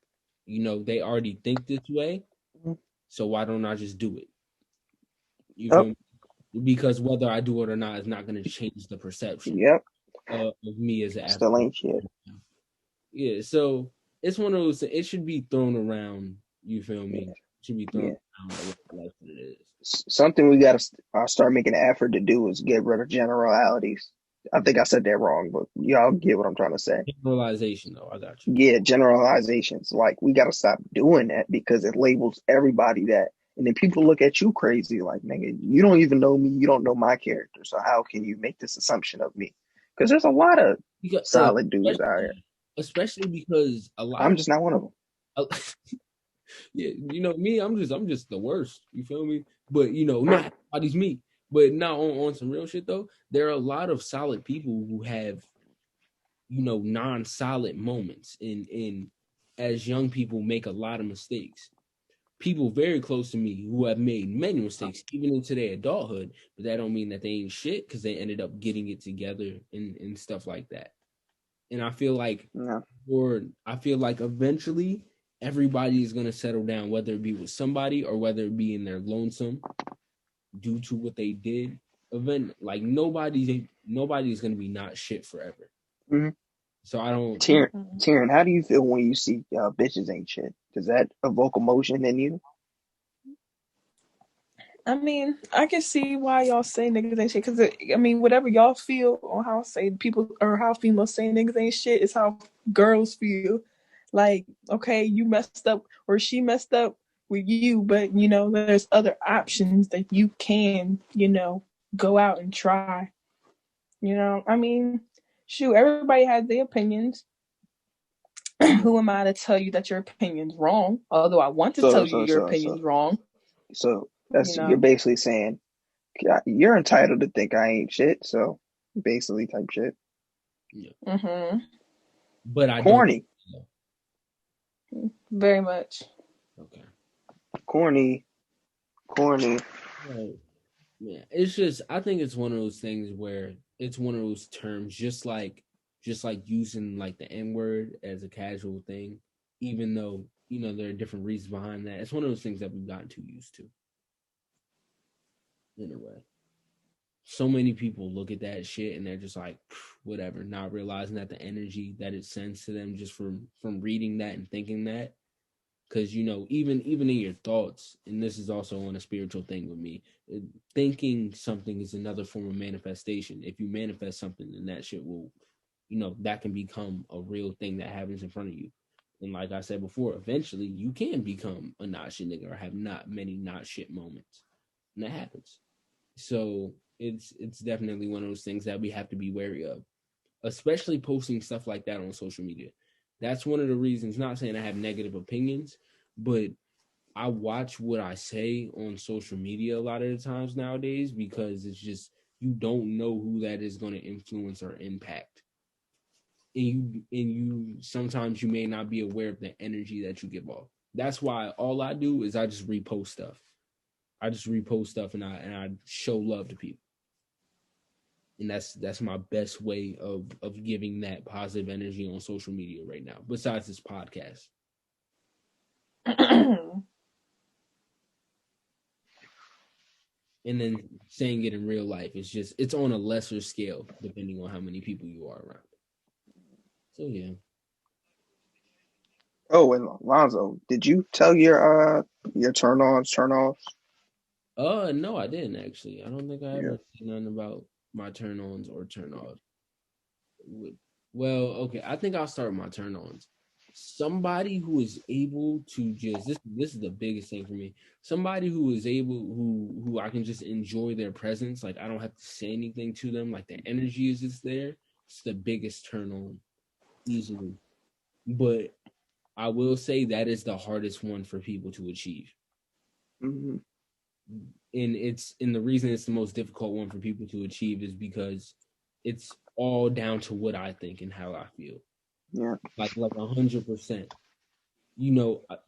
they already think this way, so why don't I just do it? You feel Yep. me? Because whether I do it or not is not gonna change the perception Yep. of me as an Still African. ain't shit. Yeah, so it's one of those. It should be thrown around. You feel me? Yeah. It should be thrown Yeah. around a lot less than it is. Something we got to start making an effort to do is get rid of generalities. I think I said that wrong, but y'all get what I'm trying to say. Generalization, though, I got you. Yeah, generalizations. Like we got to stop doing that because it labels everybody that, and then people look at you crazy. Like, nigga, you don't even know me. You don't know my character. So how can you make this assumption of me? Because there's a lot of Because solid dudes out here. especially because a lot I'm of just not one of them. Yeah, me, I'm just the worst. You feel me? But not everybody's me. But now on some real shit though, there are a lot of solid people who have, non-solid moments and as young people make a lot of mistakes. People very close to me who have made many mistakes, even into their adulthood, but that don't mean that they ain't shit because they ended up getting it together and stuff like that. And I feel like Yeah. eventually everybody is gonna settle down, whether it be with somebody or whether it be in their lonesome due to what they did. Like nobody's gonna be not shit forever. Mm-hmm. So I don't. Taryn, how do you feel when you see bitches ain't shit? Does that evoke emotion in you? I mean, I can see why y'all say niggas ain't shit. Because, I mean, whatever y'all feel on how say people or how females say niggas ain't shit is how girls feel. Like, okay, you messed up or she messed up with you, but, there's other options that you can, go out and try. I mean, shoot, everybody has their opinions. Who am I to tell you that your opinion's wrong? Although I want to tell you your opinion's wrong. So you're basically saying you're entitled to think I ain't shit. So basically, type shit. Yeah. Mm-hmm. But I corny. Don't. Very much. Okay. Corny. Right. Yeah, it's just I think it's one of those things where it's one of those terms, just like using like the N-word as a casual thing, even though there are different reasons behind that. It's one of those things that we've gotten too used to. In a way, so many people look at that shit and they're just like, whatever, not realizing that the energy that it sends to them just from reading that and thinking that. Because even in your thoughts, and this is also on a spiritual thing with me, thinking something is another form of manifestation. If you manifest something, then that shit will, that can become a real thing that happens in front of you. And like I said before, eventually you can become a not shit nigga or have not many not shit moments, and that happens. So it's definitely one of those things that we have to be wary of, especially posting stuff like that on social media. That's one of the reasons, not saying I have negative opinions, but I watch what I say on social media a lot of the times nowadays, because it's just, you don't know who that is going to influence or impact. And you sometimes you may not be aware of the energy that you give off. That's why all I do is I just repost stuff. And I show love to people. And that's my best way of giving that positive energy on social media right now, besides this podcast. And then saying it in real life, it's on a lesser scale depending on how many people you are around. So yeah. Oh, and Lonzo, did you tell your turn-ons, turn-offs? No, I didn't actually. I don't think I ever said nothing about my turn-ons or turn-offs. Well, okay, I think I'll start with my turn-ons. Somebody who is able to just this is the biggest thing for me. Somebody who is able who I can just enjoy their presence. Like, I don't have to say anything to them. Like, the energy is just there. It's the biggest turn on easily. But I will say that is the hardest one for people to achieve. Mm-hmm. And the reason it's the most difficult one for people to achieve is because it's all down to what I think and how I feel. Yeah. Like 100%.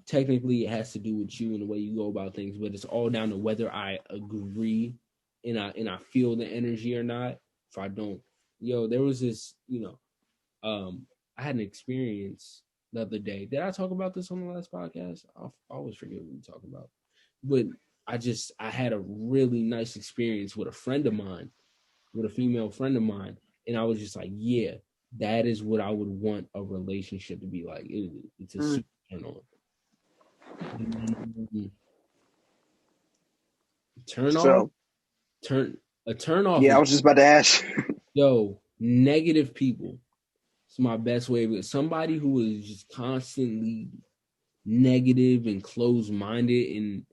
Technically it has to do with you and the way you go about things, but it's all down to whether I agree and I feel the energy or not. If I don't, there was this, I had an experience the other day. Did I talk about this on the last podcast? I always forget what we talk about. But I had a really nice experience with a friend of mine, with a female friend of mine. And I was just like, yeah, that is what I would want a relationship to be like. It's a super turn on. Turn off? A turn off. Yeah, I was just about to ask. Negative people. It's my best way. But somebody who is just constantly negative and closed-minded, and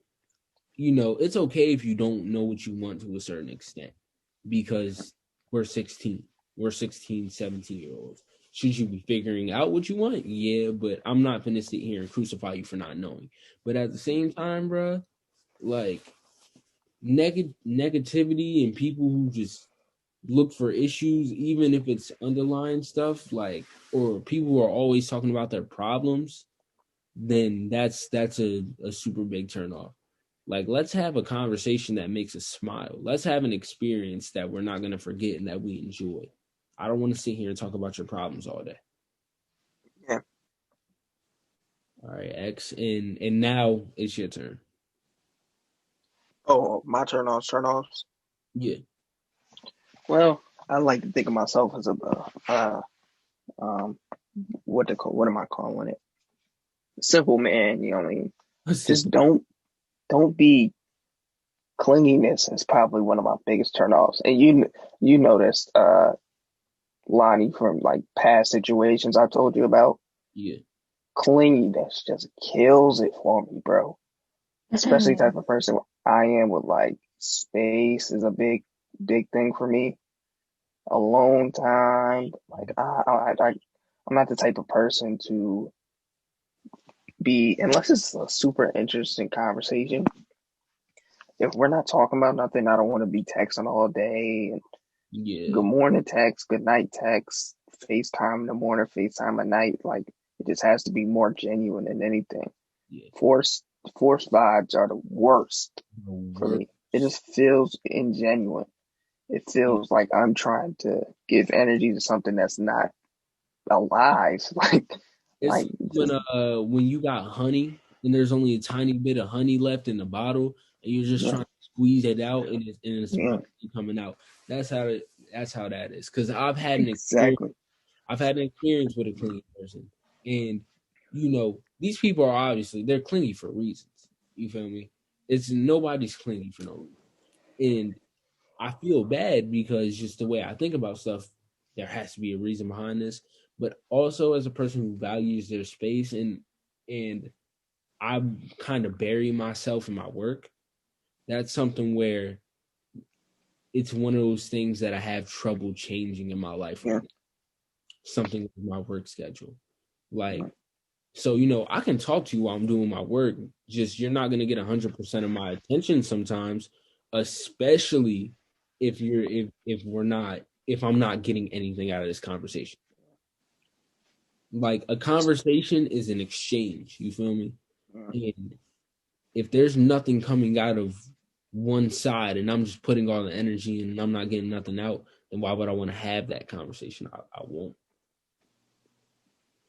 it's okay if you don't know what you want to a certain extent, because we're 16, 17-year-olds. Should you be figuring out what you want? Yeah, but I'm not gonna sit here and crucify you for not knowing. But at the same time, bro, like negativity and people who just look for issues, even if it's underlying stuff, like, or people who are always talking about their problems, then that's a super big turn off. Like, let's have a conversation that makes us smile. Let's have an experience that we're not gonna forget and that we enjoy. I don't want to sit here and talk about your problems all day. Yeah. All right, X, and now it's your turn. Oh, my turn offs. Yeah. Well, I like to think of myself as a um what am I calling it? Simple man, you know what I mean? Just don't be clinginess is probably one of my biggest turnoffs. And you noticed Lonnie from like past situations I told you about. Yeah. Clinginess just kills it for me, bro. Especially the type of person I am with like space is a big thing for me. Alone time, like I'm not the type of person to be unless it's a super interesting conversation. If we're not talking about nothing, I don't want to be texting all day and Yeah. good morning text, good night text, FaceTime in the morning, FaceTime at night. Like it just has to be more genuine than anything. Yeah. Forced vibes are the worst for me. It just feels ingenuine. It feels like I'm trying to give energy to something that's not alive. It's Like when you got honey and there's only a tiny bit of honey left in the bottle and you're just yeah, trying to squeeze it out and it's yeah, coming out. That's how that is. Because exactly. I've had an experience with a clingy person, and these people are obviously they're clingy for reasons. You feel me? It's nobody's clingy for no reason, and I feel bad because just the way I think about stuff, there has to be a reason behind this. But also as a person who values their space and I kind of bury myself in my work, that's something where it's one of those things that I have trouble changing in my life right Yeah, now. Something with my work schedule. Like, yeah, so, I can talk to you while I'm doing my work. Just you're not gonna get 100% of my attention sometimes, especially if I'm not getting anything out of this conversation. Like a conversation is an exchange, you feel me? yeah. And if there's nothing coming out of one side and I'm just putting all the energy and I'm not getting nothing out, then why would I want to have that conversation? I won't.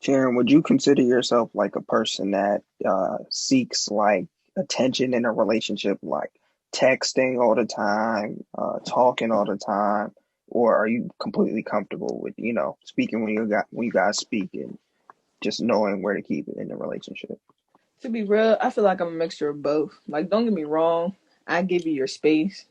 Sharon, would you consider yourself like a person that seeks like attention in a relationship, like texting all the time, talking all the time, or are you completely comfortable with, speaking when you guys speak and just knowing where to keep it in the relationship? To be real, I feel like I'm a mixture of both. Like, don't get me wrong, I give you your space.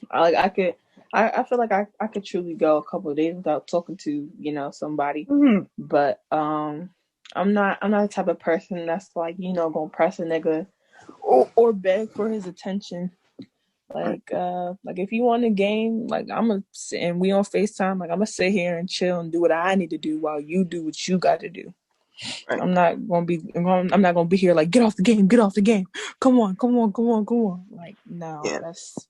I could, I feel like I could truly go a couple of days without talking to somebody, Mm-hmm. but I'm not the type of person that's like gonna press a nigga or beg for his attention. Right, Like if you want a game, like I'm gonna sit and we on FaceTime, like I'm gonna sit here and chill and do what I need to do while you do what you got to do. right. I'm not gonna be here like get off the game, get off the game. Come on, come on, come on, come on. Like no, Yeah,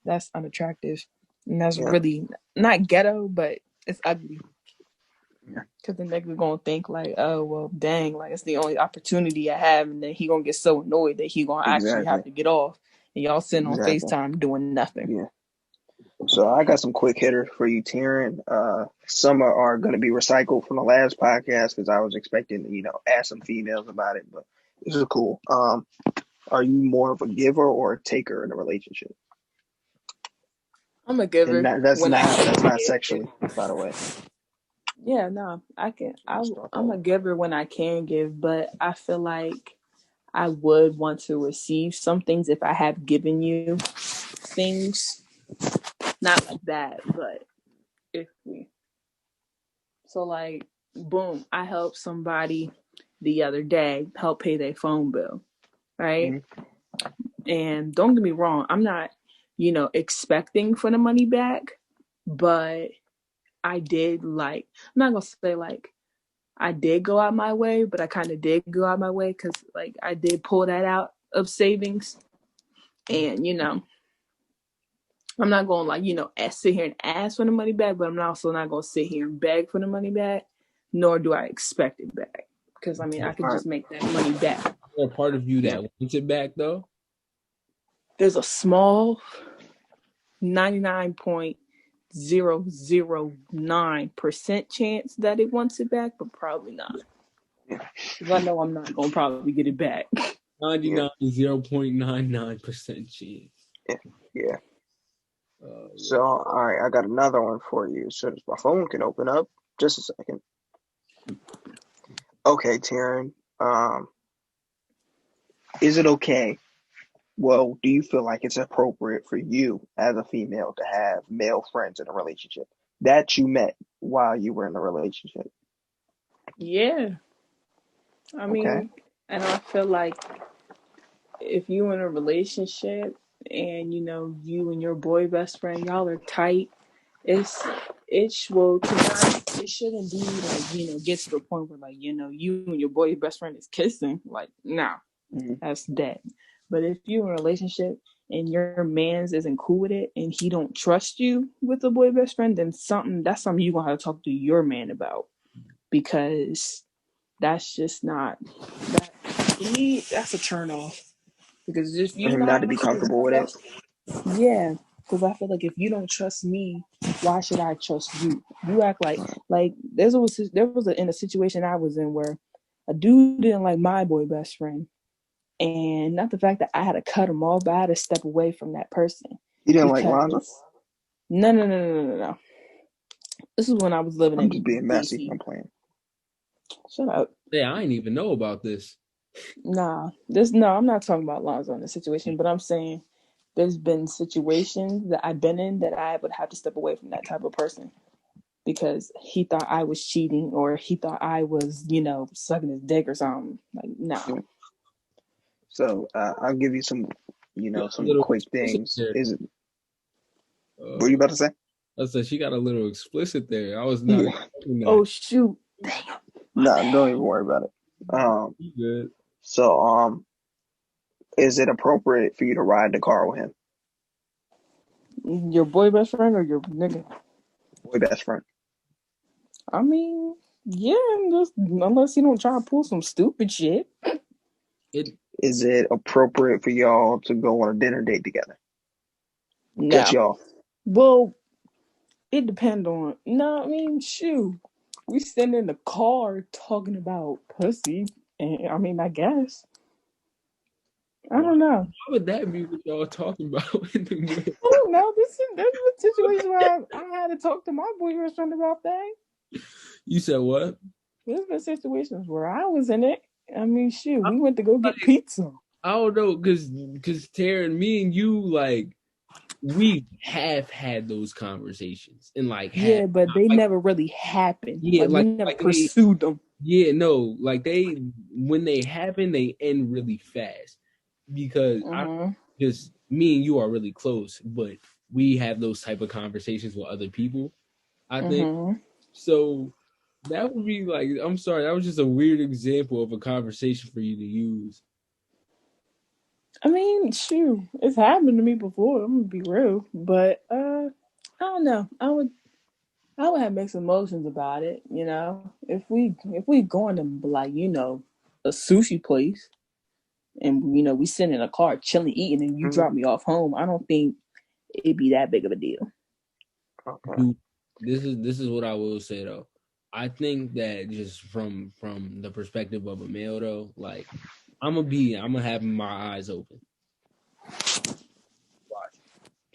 that's unattractive, and that's yeah, really not ghetto, but it's ugly. yeah. Cause the nigga gonna think like, oh well, dang, like it's the only opportunity I have, and then he gonna get so annoyed that he gonna actually Exactly, have to get off, and y'all sitting on exactly. FaceTime doing nothing. Yeah. So I got some quick hitters for you, Taryn. Some are going to be recycled from the last podcast because I was expecting to, ask some females about it, but this is cool. Are you more of a giver or a taker in a relationship? I'm a And giver that's when I not can that's not give. sexually, by the way. Yeah, no, I can. Let's start that I'm a way. giver when I can give, but I feel like I would want to receive some things if I have given you things. Not like that, but if we. So, like, boom, I helped somebody the other day help pay their phone bill, right? Mm-hmm. And don't get me wrong, I'm not, expecting for the money back, but I did like, I'm not gonna say like I did go out my way, but I kind of did go out my way because like I did pull that out of savings, and I'm not gonna like sit here and ask for the money back, but I'm also not gonna sit here and beg for the money back, nor do I expect it back because I mean I could All right. just make that money back. Or part of you Yeah. that wants it back though. There's a small 99.009% chance that it wants it back, but probably not. Yeah. Because I know I'm not gonna probably get it back. 99.99% chance. Yeah. So, all right, I got another one for you. As soon as my phone can open up, just a second. Okay, Taryn. Is it okay? Well, do you feel like it's appropriate for you as a female to have male friends in a relationship that you met while you were in a relationship? Yeah. I mean, Okay. and I feel like if you in a relationship and you and your boy best friend, y'all are tight, it shouldn't be like, get to the point where like, you and your boy best friend is kissing. Like, nah, Mm-hmm. that's dead. But if you're in a relationship and your man's isn't cool with it and he don't trust you with the boy best friend, then that's something you're gonna have to talk to your man about, because that's just not that to me, that's a turn off. Because if For you're him not to not be comfortable with it. yeah, because I feel like if you don't trust me, why should I trust you? You act like there was in a situation I was in where a dude didn't like my boy best friend, and not the fact that I had to cut him off, but I had to step away from that person You didn't like because Lonzo? no. This is when I was living I'm just being in messy. DC. I'm playing. Shut up. Yeah, I didn't even know about this. Nah, I'm not talking about Lonzo in the situation, but I'm saying there's been situations that I've been in that I would have to step away from that type of person because he thought I was cheating or he thought I was, sucking his dick or something. Like, no. So I'll give you some, A some little quick explicit things. there. What are you about to say? I said she got a little explicit there. I was not Yeah. expecting that. Oh shoot! Damn. No, don't even worry about it. You good? So is it appropriate for you to ride the car with him? Your boy best friend or your nigga? Boy best friend. I mean, yeah, unless you don't try to pull some stupid shit. Is it appropriate for y'all to go on a dinner date together? Just No. y'all. Well, it depends on. No, I mean, shoot. We sitting in the car talking about pussy, and I mean, I guess. I don't know. How would that be what y'all talking about? In the middle? I don't know. This is a situation where I had to talk to my boyfriend about that. You said what? There's been situations where I was in it. I mean, shoot, we went to go get pizza. I don't know, cause Taryn, me and you, like, we have had those conversations and like Yeah, but they like, never really happened. yeah, Like we never like pursued them. Yeah, no, like when they happen, they end really fast because just me and you are really close, but we have those type of conversations with other people. I think so. That would be like, I'm sorry, that was just a weird example of a conversation for you to use. I mean, shoot, it's happened to me before. I'm gonna be real, but I don't know. I would have mixed emotions about it. If we going to like a sushi place and we sit in a car chilling eating and you drop me off home, I don't think it'd be that big of a deal. Okay. Dude, this is what I will say though. I think that just from the perspective of a male though, like I'm gonna have my eyes open.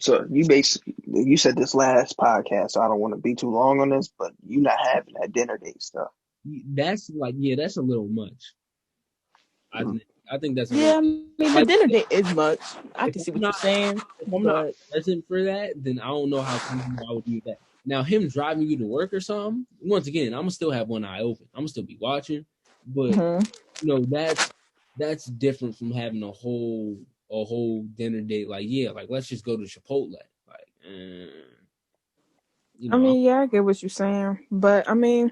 So you said this last podcast, so I don't want to be too long on this, but you not having that dinner date stuff. That's like, yeah, that's a little much. I think that's I mean, the dinner date is much. I can see what you're saying, If I'm not present for that, then I don't know how I would do that. Now, him driving you to work or something, once again, I'm gonna still have one eye open. I'm gonna still be watching, but that's different from having a whole dinner date. Like, yeah, like let's just go to Chipotle. Like, You I know, mean, yeah, I get what you're saying, but I mean,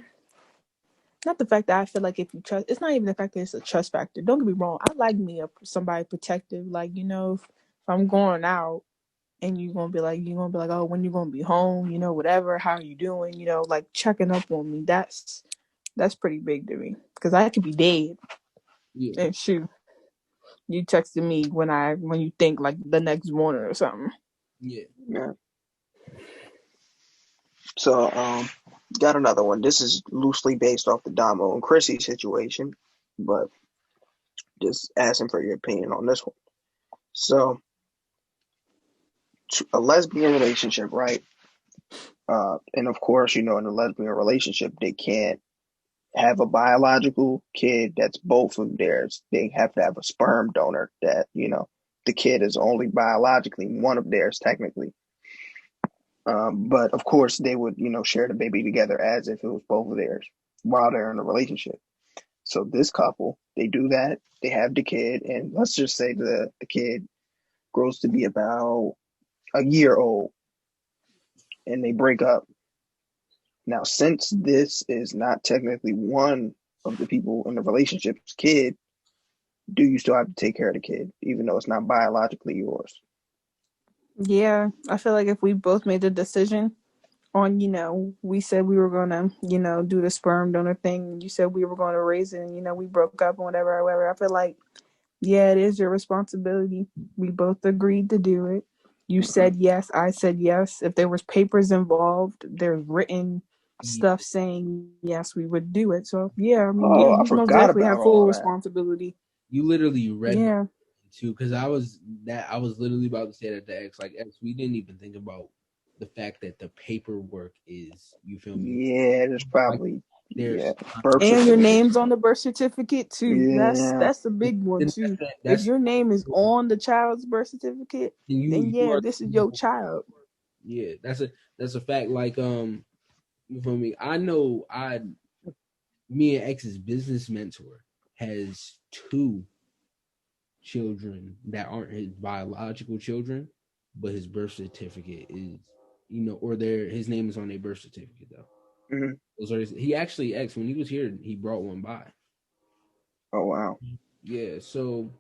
not the fact that I feel like if you trust, it's not even the fact that it's a trust factor. Don't get me wrong. I like me somebody protective. Like, if I'm going out and you're gonna be like, oh, when you gonna be home? Whatever. How are you doing? Like checking up on me. That's pretty big to me because I could be dead yeah, and shoot. You texted me when you think like the next morning or something. yeah, Yeah. So, got another one. This is loosely based off the Damo and Chrissy situation, but just asking for your opinion on this one. So, a lesbian relationship, right? And of course, in a lesbian relationship, they can't have a biological kid that's both of theirs. They have to have a sperm donor that, the kid is only biologically one of theirs, technically. But of course, they would, share the baby together as if it was both of theirs while they're in a relationship. So this couple, they do that. They have the kid, and let's just say the kid grows to be about a year old, and they break up. Now, since this is not technically one of the people in the relationship's kid, do you still have to take care of the kid, even though it's not biologically yours? Yeah, I feel like if we both made the decision on, we said we were gonna, do the sperm donor thing. You said we were gonna raise it, and we broke up and whatever. I feel like, yeah, it is your responsibility. We both agreed to do it. You Mm-hmm. said yes, I said yes. If there was papers involved, there's written yeah. stuff saying yes, we would do it. So yeah, I mean, yeah, Oh, I you most forgot definitely about have full all that. responsibility. You literally read my Yeah, too, because I was literally about to say that to X. Like X, we didn't even think about the fact that the paperwork is. You feel me? Yeah, there's Like probably, yeah, there's birth and your certificate. name's on the birth certificate too. That's Yeah. that's a big one then too. If that's your name is on the child's birth certificate, then then you yeah, are this is your child. yeah. That's a fact. Like you feel me? I know me and X's business mentor has two children that aren't his biological children, but his birth certificate is, or his name is on their birth certificate though. Mm-hmm. He actually X when he was here, he brought one by. Oh, wow. Yeah, so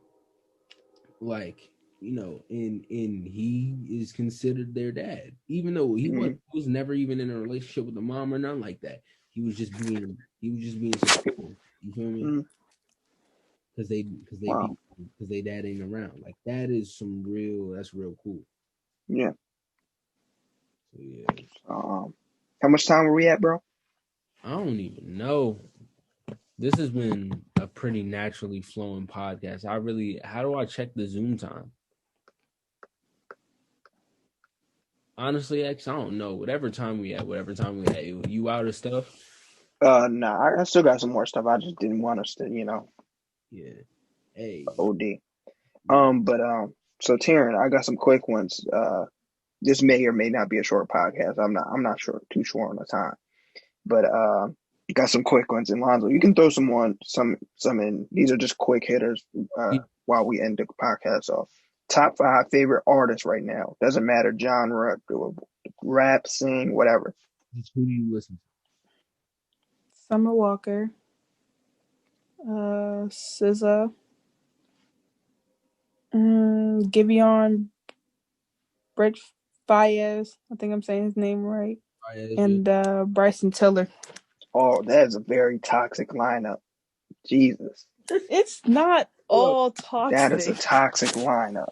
like and he is considered their dad, even though Mm-hmm. he was never even in a relationship with the mom or nothing like that. He was just being supportive. You feel me? Mm-hmm. Wow. Because they dad ain't around. Like that's real cool. Yeah. So yeah, How much time are we at, bro? I don't even know. This has been a pretty naturally flowing podcast. How do I check the Zoom time? Honestly, X, I don't know. Whatever time we at, you out of stuff? Nah, I still got some more stuff. I just didn't want us to, Yeah. Hey. OD. Yeah. So Taryn, I got some quick ones. This may or may not be a short podcast. I'm not too sure on the time. But got some quick ones. And Lonzo, you can throw some in. These are just quick hitters while we end the podcast off. Top 5 favorite artists right now. Doesn't matter genre, rap, sing, whatever. Who do you listen Summer Walker, SZA, Giveon, Brett Fayez. I think I'm saying his name right, to? and Bryson Tiller. Oh, that is a very toxic lineup. Jesus. It's not all That is a toxic. toxic lineup.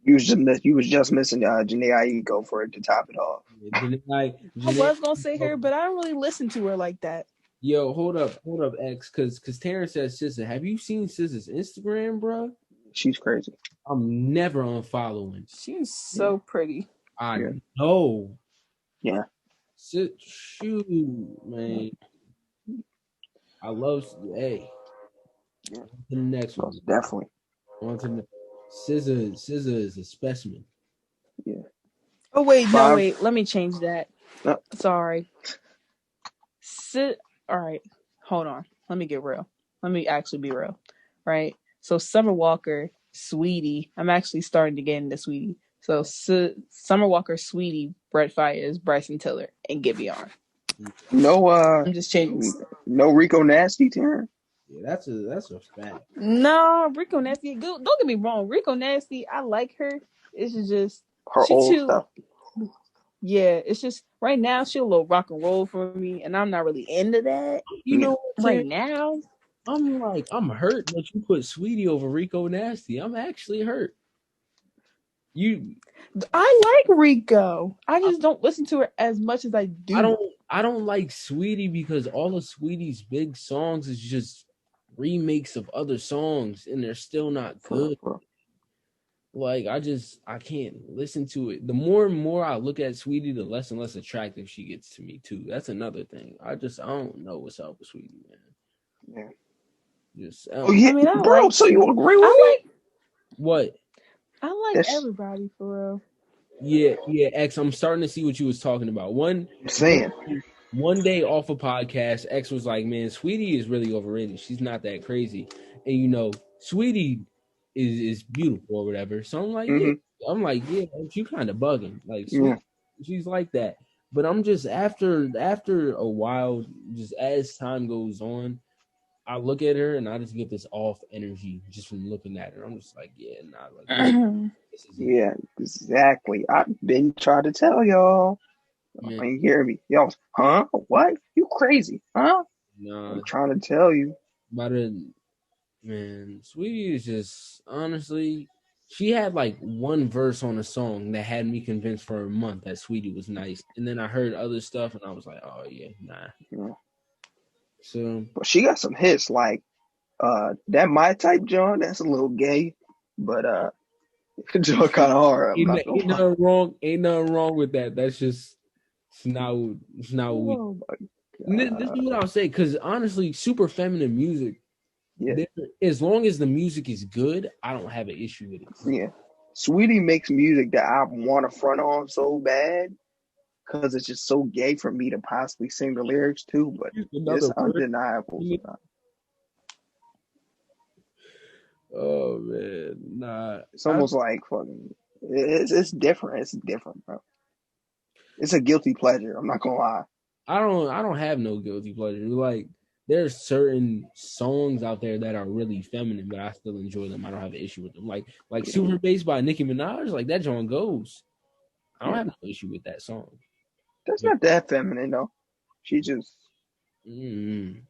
You was just missing Janae Aiko for it to top it off. I Janae, was gonna say her, but I don't really listen to her like that. yo, hold up, X, because Terrence says SZA. Have you seen SZA's Instagram, bro? She's crazy. I'm never unfollowing. She's Yeah, so pretty. I yeah, know. yeah. Shoot, man. I love. Hey, Yeah. on to the next one. Most definitely. On to the SZA is a specimen. Yeah. Oh wait, no 5. wait. Let me change that. Uh, Sorry. All right. Hold on. Let me get real. Let me actually be real. Right. So Summer Walker, Sweetie. I'm actually starting to get into Sweetie. So Summer Walker, Sweetie, Brett Fires, Bryson Tiller, and Giveon. No, I'm just changing. no Rico Nasty, Terrence. Yeah, that's a fact. No, Rico Nasty. Don't get me wrong. Rico Nasty, I like her. It's just Her she old too. stuff. Yeah, it's just right now she a little rock and roll for me, and I'm not really into that You know what, right Terry? now. I'm hurt that you put Sweetie over Rico Nasty. I'm actually hurt. You I like Rico. I just don't listen to her as much as I I do. don't like Sweetie because all of Sweetie's big songs is just remakes of other songs and they're still not good. Like I can't listen to it. The more and more I look at Sweetie, the less and less attractive she gets to me too. That's another thing. I don't know what's up with Sweetie, man. Yeah. Just Oh yeah, I mean, I bro. like So you agree with I me? what? like That's everybody for real. Yeah, X. I'm starting to see what you was talking about. I'm saying. One day off a podcast, X was like, "Man, Sweetie is really overrated. She's not that crazy." And Sweetie is beautiful or whatever. So Hmm. I'm like, yeah, you kind of bugging. Like, Yeah. she's like that. But I'm just after a while, just as time goes on, I look at her and I just get this off energy just from looking at her. I'm just like, yeah, nah, like this isn't Yeah, exactly. I've been trying to tell y'all. man, You hear me? Y'all, huh? What? You crazy? Huh? nah. I'm trying to tell you. About it, man. Sweetie is just honestly, she had like one verse on a song that had me convinced for a month that Sweetie was nice, and then I heard other stuff and I was like, oh yeah, nah. Yeah. So But she got some hits like that My Type John. That's a little gay, but John kind of hard. I'm not gonna lie. ain't nothing wrong with that. That's just it's not what we. Oh my This is god. what I'll say because honestly, super feminine music. Yeah, As long as the music is good, I don't have an issue with it. yeah. Sweetie makes music that I want to front on so bad because it's just so gay for me to possibly sing the lyrics to, but Another it's word. undeniable sometimes. Oh man, nah. It's almost like fucking. It's different. It's different, bro. It's a guilty pleasure. I'm not gonna lie. I don't have no guilty pleasure. Like there's certain songs out there that are really feminine, but I still enjoy them. I don't have an issue with them. Like Yeah, Super Bass by Nicki Minaj, like that John goes. I don't yeah. have no issue with that song. That's But not that feminine though. She just mm,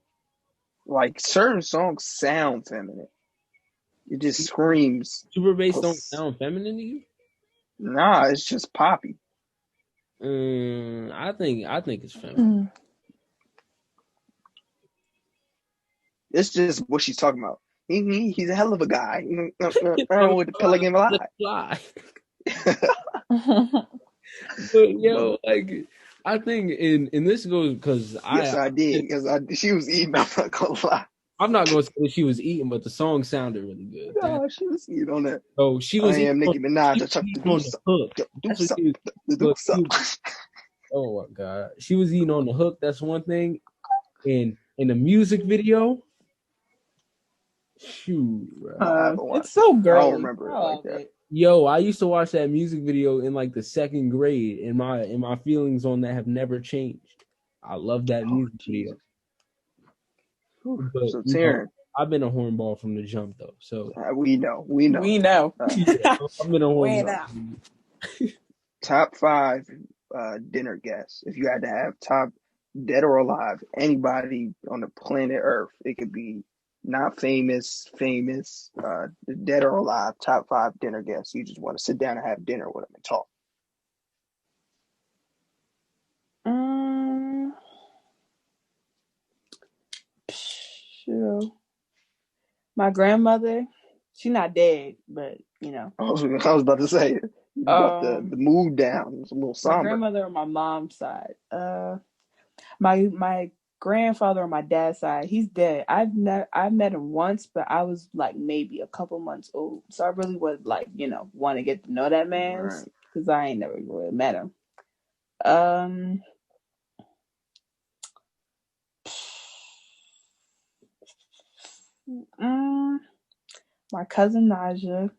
like certain songs sound feminine. It just screams. Super Bass don't sound feminine to you? Nah, it's just poppy. I think it's feminine. It's just what she's talking about. He's a hell of a guy. Never With the Pelican lie. fly. But like I think and this goes because Yes, I did. Because she was eating. I'm not gonna lie. I'm not going to say she was eating, but the song sounded really good. No, she was eating on that. So she I was am eating Nicki Minaj. I try to do on the something. hook. Do That's what she something. was. Do Look, something. oh my god, she was eating on the hook. That's one thing. And in the music video, shoot, bro. I haven't watched. It's so I girly. don't remember it like that. Yo, I used to watch that music video in like the second grade, and my feelings on that have never changed. I love that music video. But So Taryn, I've been a hornball from the jump though. So we know. yeah, I've been a hornball. Top 5 dinner guests. If you had to have top dead or alive, anybody on the planet Earth, it could be not famous, dead or alive, top 5 dinner guests. You just want to sit down and have dinner with them and talk. Sure. My grandmother, she's not dead, but I was about to say, you brought the mood down. It's a little somber. My grandmother on my mom's side. My grandfather on my dad's side, he's dead. I've met him once, but I was like maybe a couple months old, so I really would like want to get to know that man because I ain't never really met him. My cousin Naja,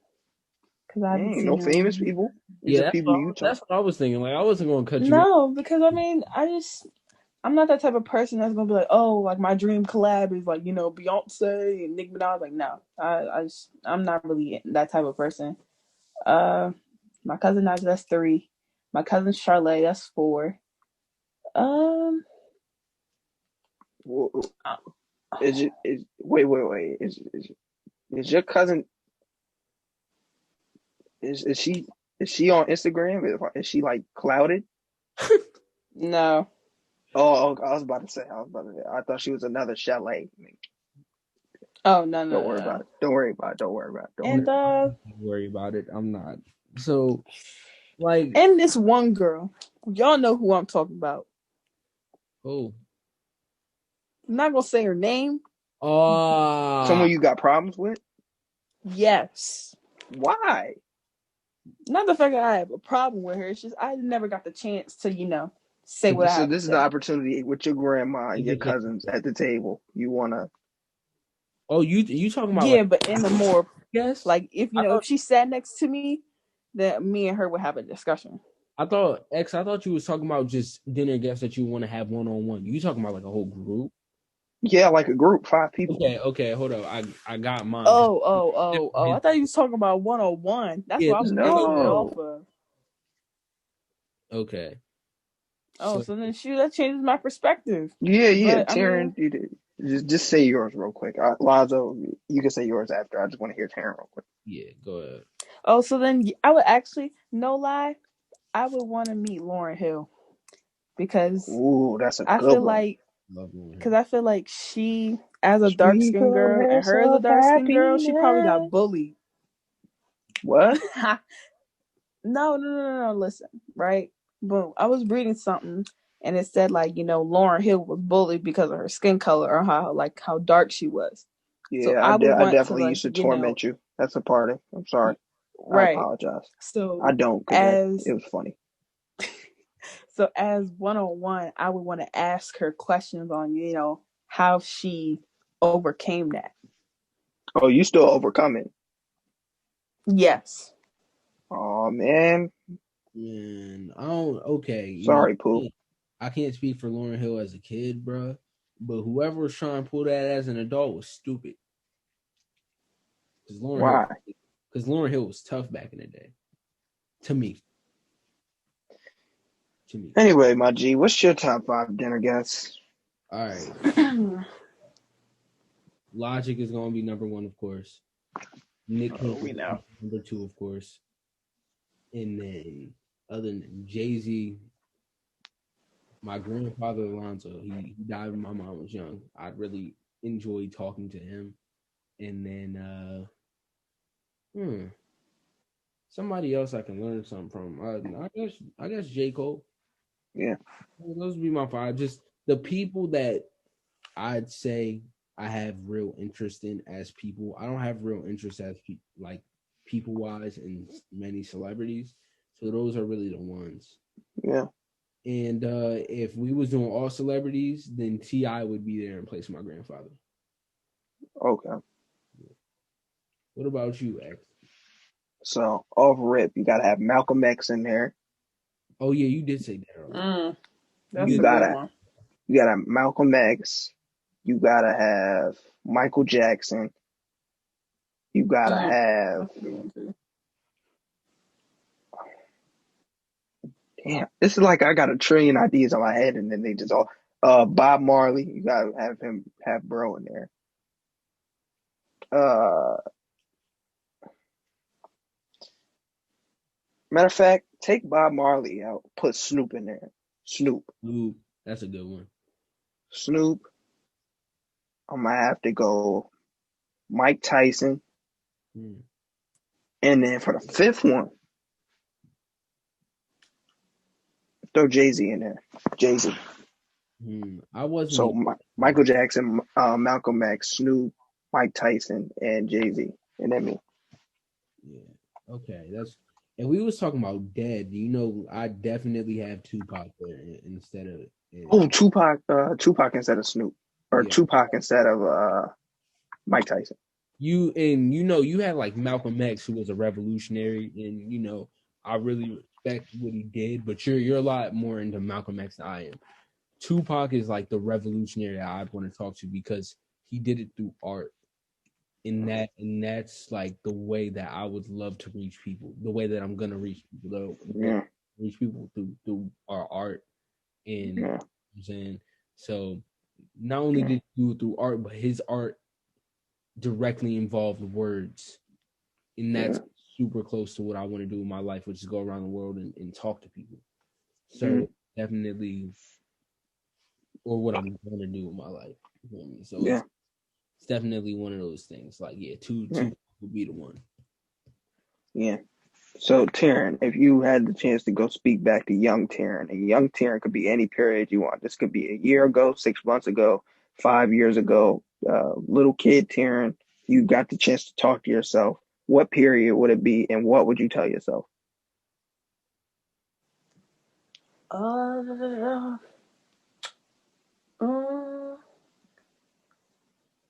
because I haven't Ain't seen no her. famous people. These Yeah, are people you talk. that's what I was thinking. Like, I wasn't gonna cut you off. No, because I mean, I'm not that type of person that's gonna be like, oh, like my dream collab is like, Beyonce and Nicki Minaj. Like, no, I'm not really that type of person. My cousin Naja, that's 3. My cousin Charlotte, that's 4. Um, Wh- uh, wait. Is your cousin is she on Instagram? Is she like clouded? no. Oh, I was about to say. I thought she was another Chalet. Oh no no Don't worry no about no. it. Don't worry about it. Don't worry about it. Don't worry. And Don't worry about it. I'm not. So, like, and this one girl, y'all know who I'm talking about. oh, I'm not gonna say her name. ah, Someone you got problems with? Yes. Why? Not the fact that I have a problem with her. It's just I never got the chance to, say what I So have to this is the say. opportunity with your grandma to and your get your. cousins at the table. You wanna? Oh, you talking about like? Yeah, but in a more Yes, like if she sat next to me, then me and her would have a discussion. I thought you was talking about just dinner guests that you want to have one on one. You talking about like a whole group? Yeah, like a group, 5 people. Okay, hold up. I got mine. Oh. I thought you was talking about 101. That's Yeah, what I was basing it off No. of. okay. Oh, So so then shoot, that changes my perspective. Yeah. But I Taryn, mean, just say yours real quick. Lazo, you can say yours after. I just want to hear Taryn real quick. yeah, go ahead. so then I would actually, no lie, I would want to meet Lauren Hill because Ooh, that's a I good feel one. like Love Lauren because Hill. I feel like she, as a dark skinned girl, and Regardless her as a of dark skinned girl, she probably got happiness. bullied. What? No. Listen, right? Boom. I was reading something, and it said like Lauren Hill was bullied because of her skin color or how dark she was. So Yeah, I would I want to definitely used to like. torment you. That's a party. I'm sorry. I Right. apologize. I So don't, because it as was funny. as 101, I would want to ask her questions on how she overcame that. Oh, you still overcoming? Yes. Oh man, Man, I don't. Okay, sorry, Pooh. I can't speak for Lauren Hill as a kid, bro. But whoever was trying to pull that as an adult was stupid. Because Why? Lauren Hill was tough back in the day. To me. Anyway, my G, what's your top 5 dinner guests? All right. Logic is gonna be number 1, of course. Nick Cannon we know. number 2, of course. And then other than Jay-Z, my grandfather Alonzo, he died when my mom was young. I really enjoyed talking to him. And then somebody else I can learn something from. I guess J. Cole. Yeah. Those would be my 5. Just the people that I'd say I have real interest in as people. I don't have real interest as people wise in many celebrities. So those are really the ones. Yeah. And if we was doing all celebrities, then T.I. would be there in place of my grandfather. Okay. What about you, X? So off rip, you gotta have Malcolm X in there. Oh yeah, you did say that. That's You a gotta good one. you gotta have Malcolm X. You gotta have Michael Jackson. You gotta have. That's a good one too. Damn, this is like I got a trillion ideas in my head, and then they just all. Bob Marley. You gotta have bro in there. Uh, Matter of fact, take Bob Marley out. Put Snoop in there. Snoop. Ooh, that's a good one. Snoop. I'm gonna have to go Mike Tyson. And then for the 5th one, throw Jay-Z in there. Jay-Z. I wasn't. So Michael Jackson, Malcolm X, Snoop, Mike Tyson, and Jay-Z. And then me. Yeah. Okay. And we was talking about dead. I definitely have Tupac there instead of. Oh, Tupac instead of Snoop. Or Yeah. Tupac instead of Mike Tyson. you had like Malcolm X, who was a revolutionary, and I really respect what he did, but you're a lot more into Malcolm X than I am. Tupac is like the revolutionary that I want to talk to because he did it through art. And that's like the way that I would love to reach people, the way that I'm gonna reach people, though. Yeah. Reach people through our art. And Yeah. I'm saying, so not only did he do it through art, but his art directly involved words. And that's super close to what I want to do in my life, which is go around the world and talk to people. So definitely, or what I'm going to do in my life. You know what I mean? So it's definitely one of those things. Like, two would be the one. Yeah. So, Taryn, if you had the chance to go speak back to young Taryn, and young Taryn could be any period you want. This could be a year ago, 6 months ago, 5 years ago, little kid Taryn, you got the chance to talk to yourself. What period would it be, and what would you tell yourself?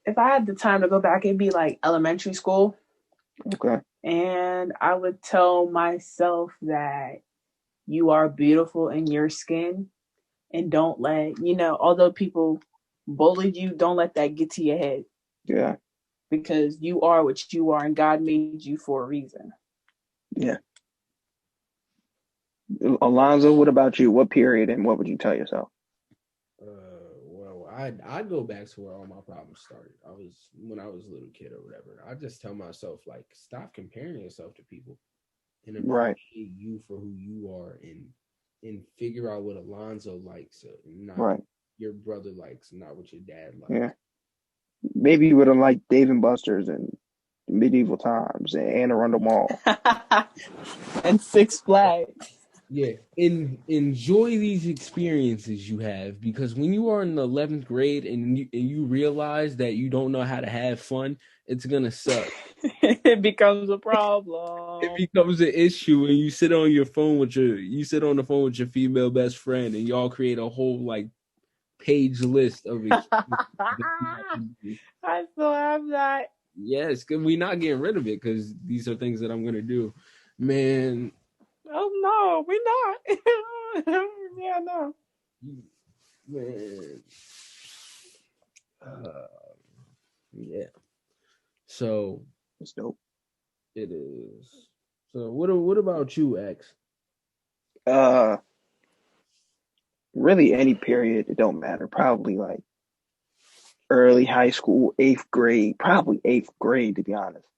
If I had the time to go back, it'd be like elementary school. Okay. And I would tell myself that you are beautiful in your skin, and don't let, although people bullied you, don't let that get to your head. Yeah. Because you are what you are, and God made you for a reason. Yeah. Alonzo, what about you? What period and what would you tell yourself? Well, I'd go back to where all my problems started. When I was a little kid or whatever. I just tell myself, like, stop comparing yourself to people and appreciate you for who you are, and figure out what Alonzo likes, not your brother likes, not what your dad likes. Yeah. Maybe you would have liked Dave and Buster's in medieval times and Anne Arundel Mall. And Six Flags. Yeah, enjoy these experiences you have, because when you are in the 11th grade and you realize that you don't know how to have fun, it's gonna suck. It becomes a problem. It becomes an issue when you sit on the phone with your female best friend, and y'all create a whole like page list of experiences. I still have that. Yes, because we're not getting rid of it, because these are things that I'm gonna do, man. Oh no, we're not. Yeah, no. Man. Yeah. So it's dope. It is. So what about you, X? Really any period, it don't matter. Probably like early high school, 8th grade, probably 8th grade, to be honest.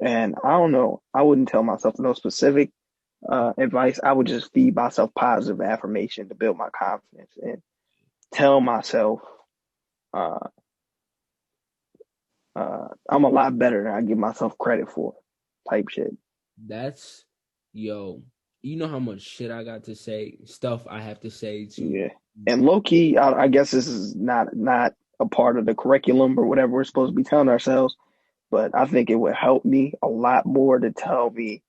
And I don't know, I wouldn't tell myself no specific advice. I would just feed myself positive affirmation to build my confidence and tell myself I'm a lot better than I give myself credit for, type shit. That's, you know how much shit I got to say, stuff I have to say to. Yeah. And low key, I guess this is not a part of the curriculum or whatever we're supposed to be telling ourselves, but I think it would help me a lot more to tell me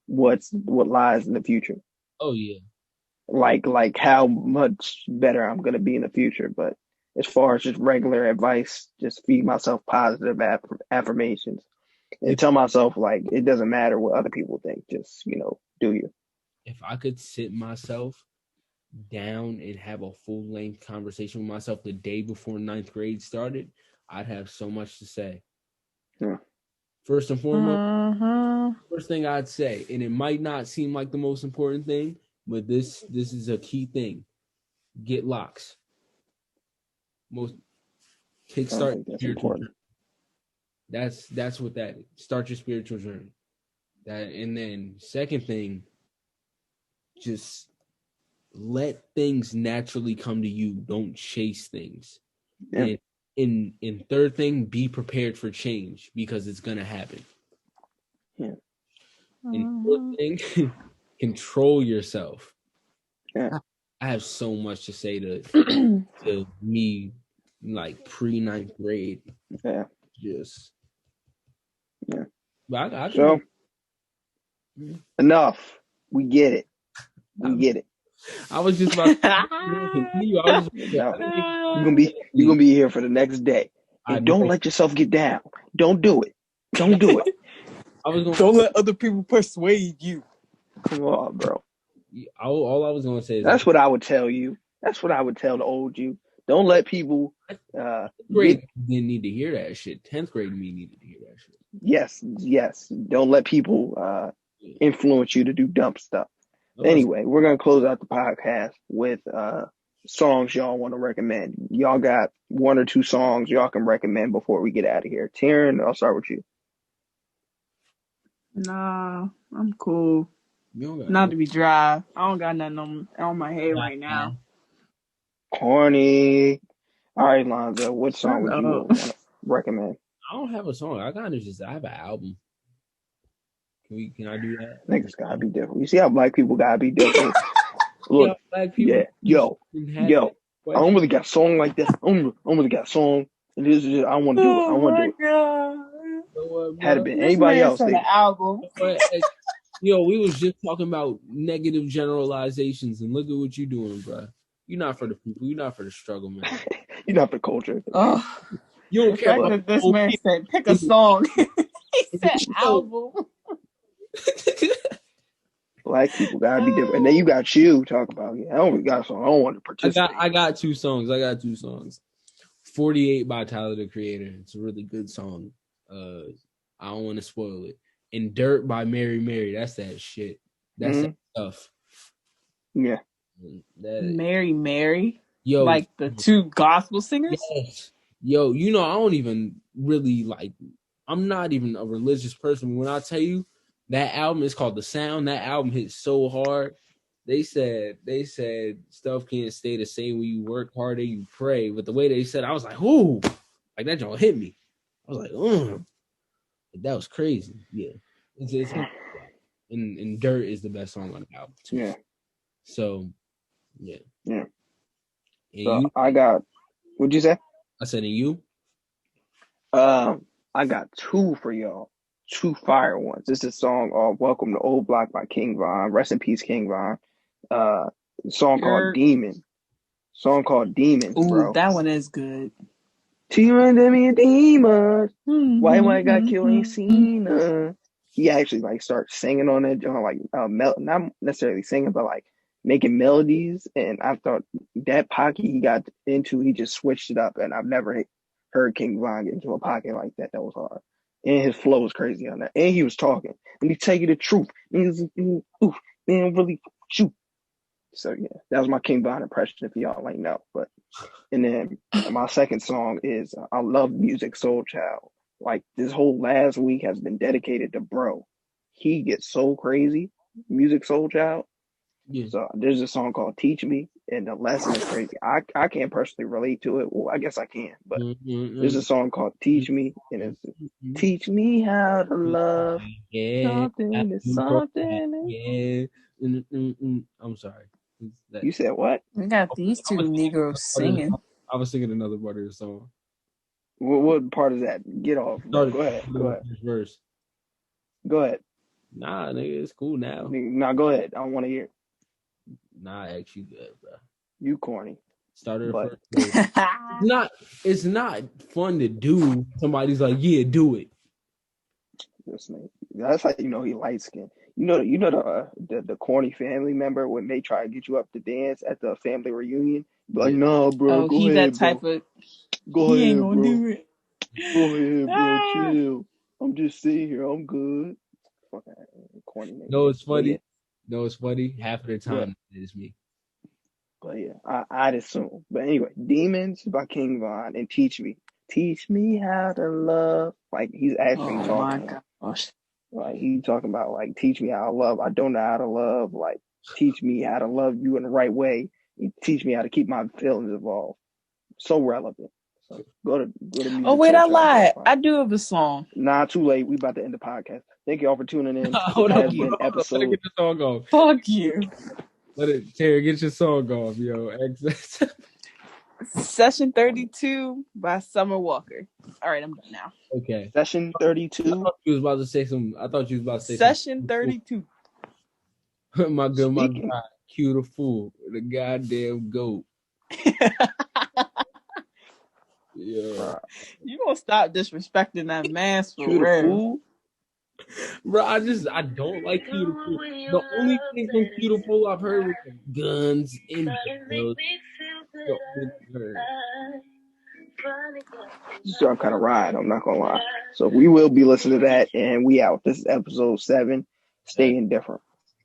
what lies in the future. Oh yeah. Like how much better I'm gonna be in the future. But as far as just regular advice, just feed myself positive affirmations and tell myself like it doesn't matter what other people think. Just do you. If I could sit myself down and have a full-length conversation with myself the day before 9th grade started, I'd have so much to say. Yeah. First and foremost, first thing I'd say, and it might not seem like the most important thing, but this is a key thing: get locks. Most kickstart spiritual journey. That's what that is. Start your spiritual journey. And then second thing, just let things naturally come to you. Don't chase things. Yeah. And in third thing, be prepared for change, because it's gonna happen. Yeah. And fourth thing, control yourself. Yeah. I have so much to say to me, like pre-9th grade. Yeah. Just. Yeah. But I so enough. We get it. I was just about to continue. You're gonna be here for the next day. And don't let yourself get down. Don't do it. Don't do it. I was gonna Don't let other people persuade you. Come on, bro. all I was gonna say is That's what I would tell you. That's what I would tell the old you. Don't let people grade didn't need to hear that shit. 10th grade me needed to hear that shit. yes. Don't let people influence you to do dumb stuff. Anyway, we're gonna close out the podcast with songs y'all want to recommend. Y'all got one or two songs y'all can recommend before we get out of here. Taryn, I'll start with you. Nah, I'm cool. Not to be dry. I don't got nothing on my head right now. Corny. All right, Lonzo, what song would you want to recommend? I don't have a song. I have an album. Can I do that? Niggas gotta be different. You see how black people gotta be different? Look, black people. Yo. I don't really got a song like that. I don't really got a song. And this is just, I want to do it. I want to do it. God. Had it been anybody else, the album. Yo, we was just talking about negative generalizations, and look at what you doing, bro. You're not for the people. You're not for the struggle, man. You're not for culture. You don't care about this man said, pick a song. He said album. Black people gotta be different. And then you got you talk about I don't really got a song. I don't want to participate. I got two songs. 48 by Tyler the Creator. It's a really good song. I don't want to spoil it. And Dirt by Mary Mary. That's that shit. That's that stuff. Yeah. Mary Mary? Yo. Like the two gospel singers? Yes. Yo, I don't even really I'm not even a religious person. When I tell you that album is called The Sound, that album hit so hard. They said stuff can't stay the same when you work harder, you pray. But the way they said, I was like, ooh, like that joint hit me. I was like, that was crazy. Yeah. It's and Dirt is the best song on the album too. Yeah. So yeah. Yeah. And so I got, what'd you say? I said, and you? I got two for y'all. Two fire ones. This is a song Welcome to Old Block by King Von. Rest in peace, King Von. Song called Demon. Song called Demons, bro. Ooh, that one is good. T-Run Demi Demons. White got killed, ain't seen her. He actually starts singing on it, not necessarily singing, but making melodies. And I thought that pocket he got into, he just switched it up. And I've never heard King Von get into a pocket like that. That was hard. And his flow was crazy on that. And he was talking. Let me tell you the truth. Man, really shoot. So yeah, that was my King Von impression if y'all know. But and then my second song is I love Music Soul Child. This whole last week has been dedicated to bro. He gets so crazy. Music Soul Child. Yeah. So there's a song called Teach Me, and the lesson is crazy. I can't personally relate to it. Well, I guess I can, but there's a song called Teach Me, and it's teach me how to love. Something is something. Yeah. I'm sorry. You said what? We got these two Negroes singing. I was singing another part of the song. What part is that? Get off. Go ahead. Verse. Go ahead. Nah, nigga, it's cool now. Nah, go ahead. I don't want to hear. Nah, actually good, bro. You corny. Started it's not fun to do. Somebody's like, yeah, do it. That's how you know he light skinned. You know the corny family member when they try to get you up to dance at the family reunion. Like, no, bro, go ahead, that type bro. of. Go he ahead, ain't gonna bro. do it. Go ahead, bro. Chill. I'm just sitting here. I'm good. Fucking corny. No, it's funny. No, it's funny. Half of the time it is me. But yeah, I'd assume. But anyway, Demons by King Von and Teach Me how to love. He's actually talking. My gosh. He's talking about teach me how to love. I don't know how to love. Teach me how to love you in the right way. Teach me how to keep my feelings involved. So relevant. So go to music. Oh wait, I lied. I do have a song. Nah, too late. We about to end the podcast. Thank you all for tuning in. Hold on. Let it get the song off. Fuck you. Terry, get your song off, yo. Session 32 by Summer Walker. All right, I'm done now. Okay. Session 32. I thought you was about to say Session 32. my God. Cue the fool. The goddamn goat. Yeah. You gonna stop disrespecting that man for Cue the real. fool. Bro, I don't like Cue the Fool. The only thing from Cue the Fool I've heard was the guns and bells. The only thing I heard. So I'm kind of ride. I'm not gonna lie. So we will be listening to that, and we out. This is episode 7. Stay indifferent.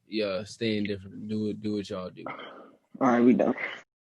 Yeah, staying different. Do what y'all do. All right, we done.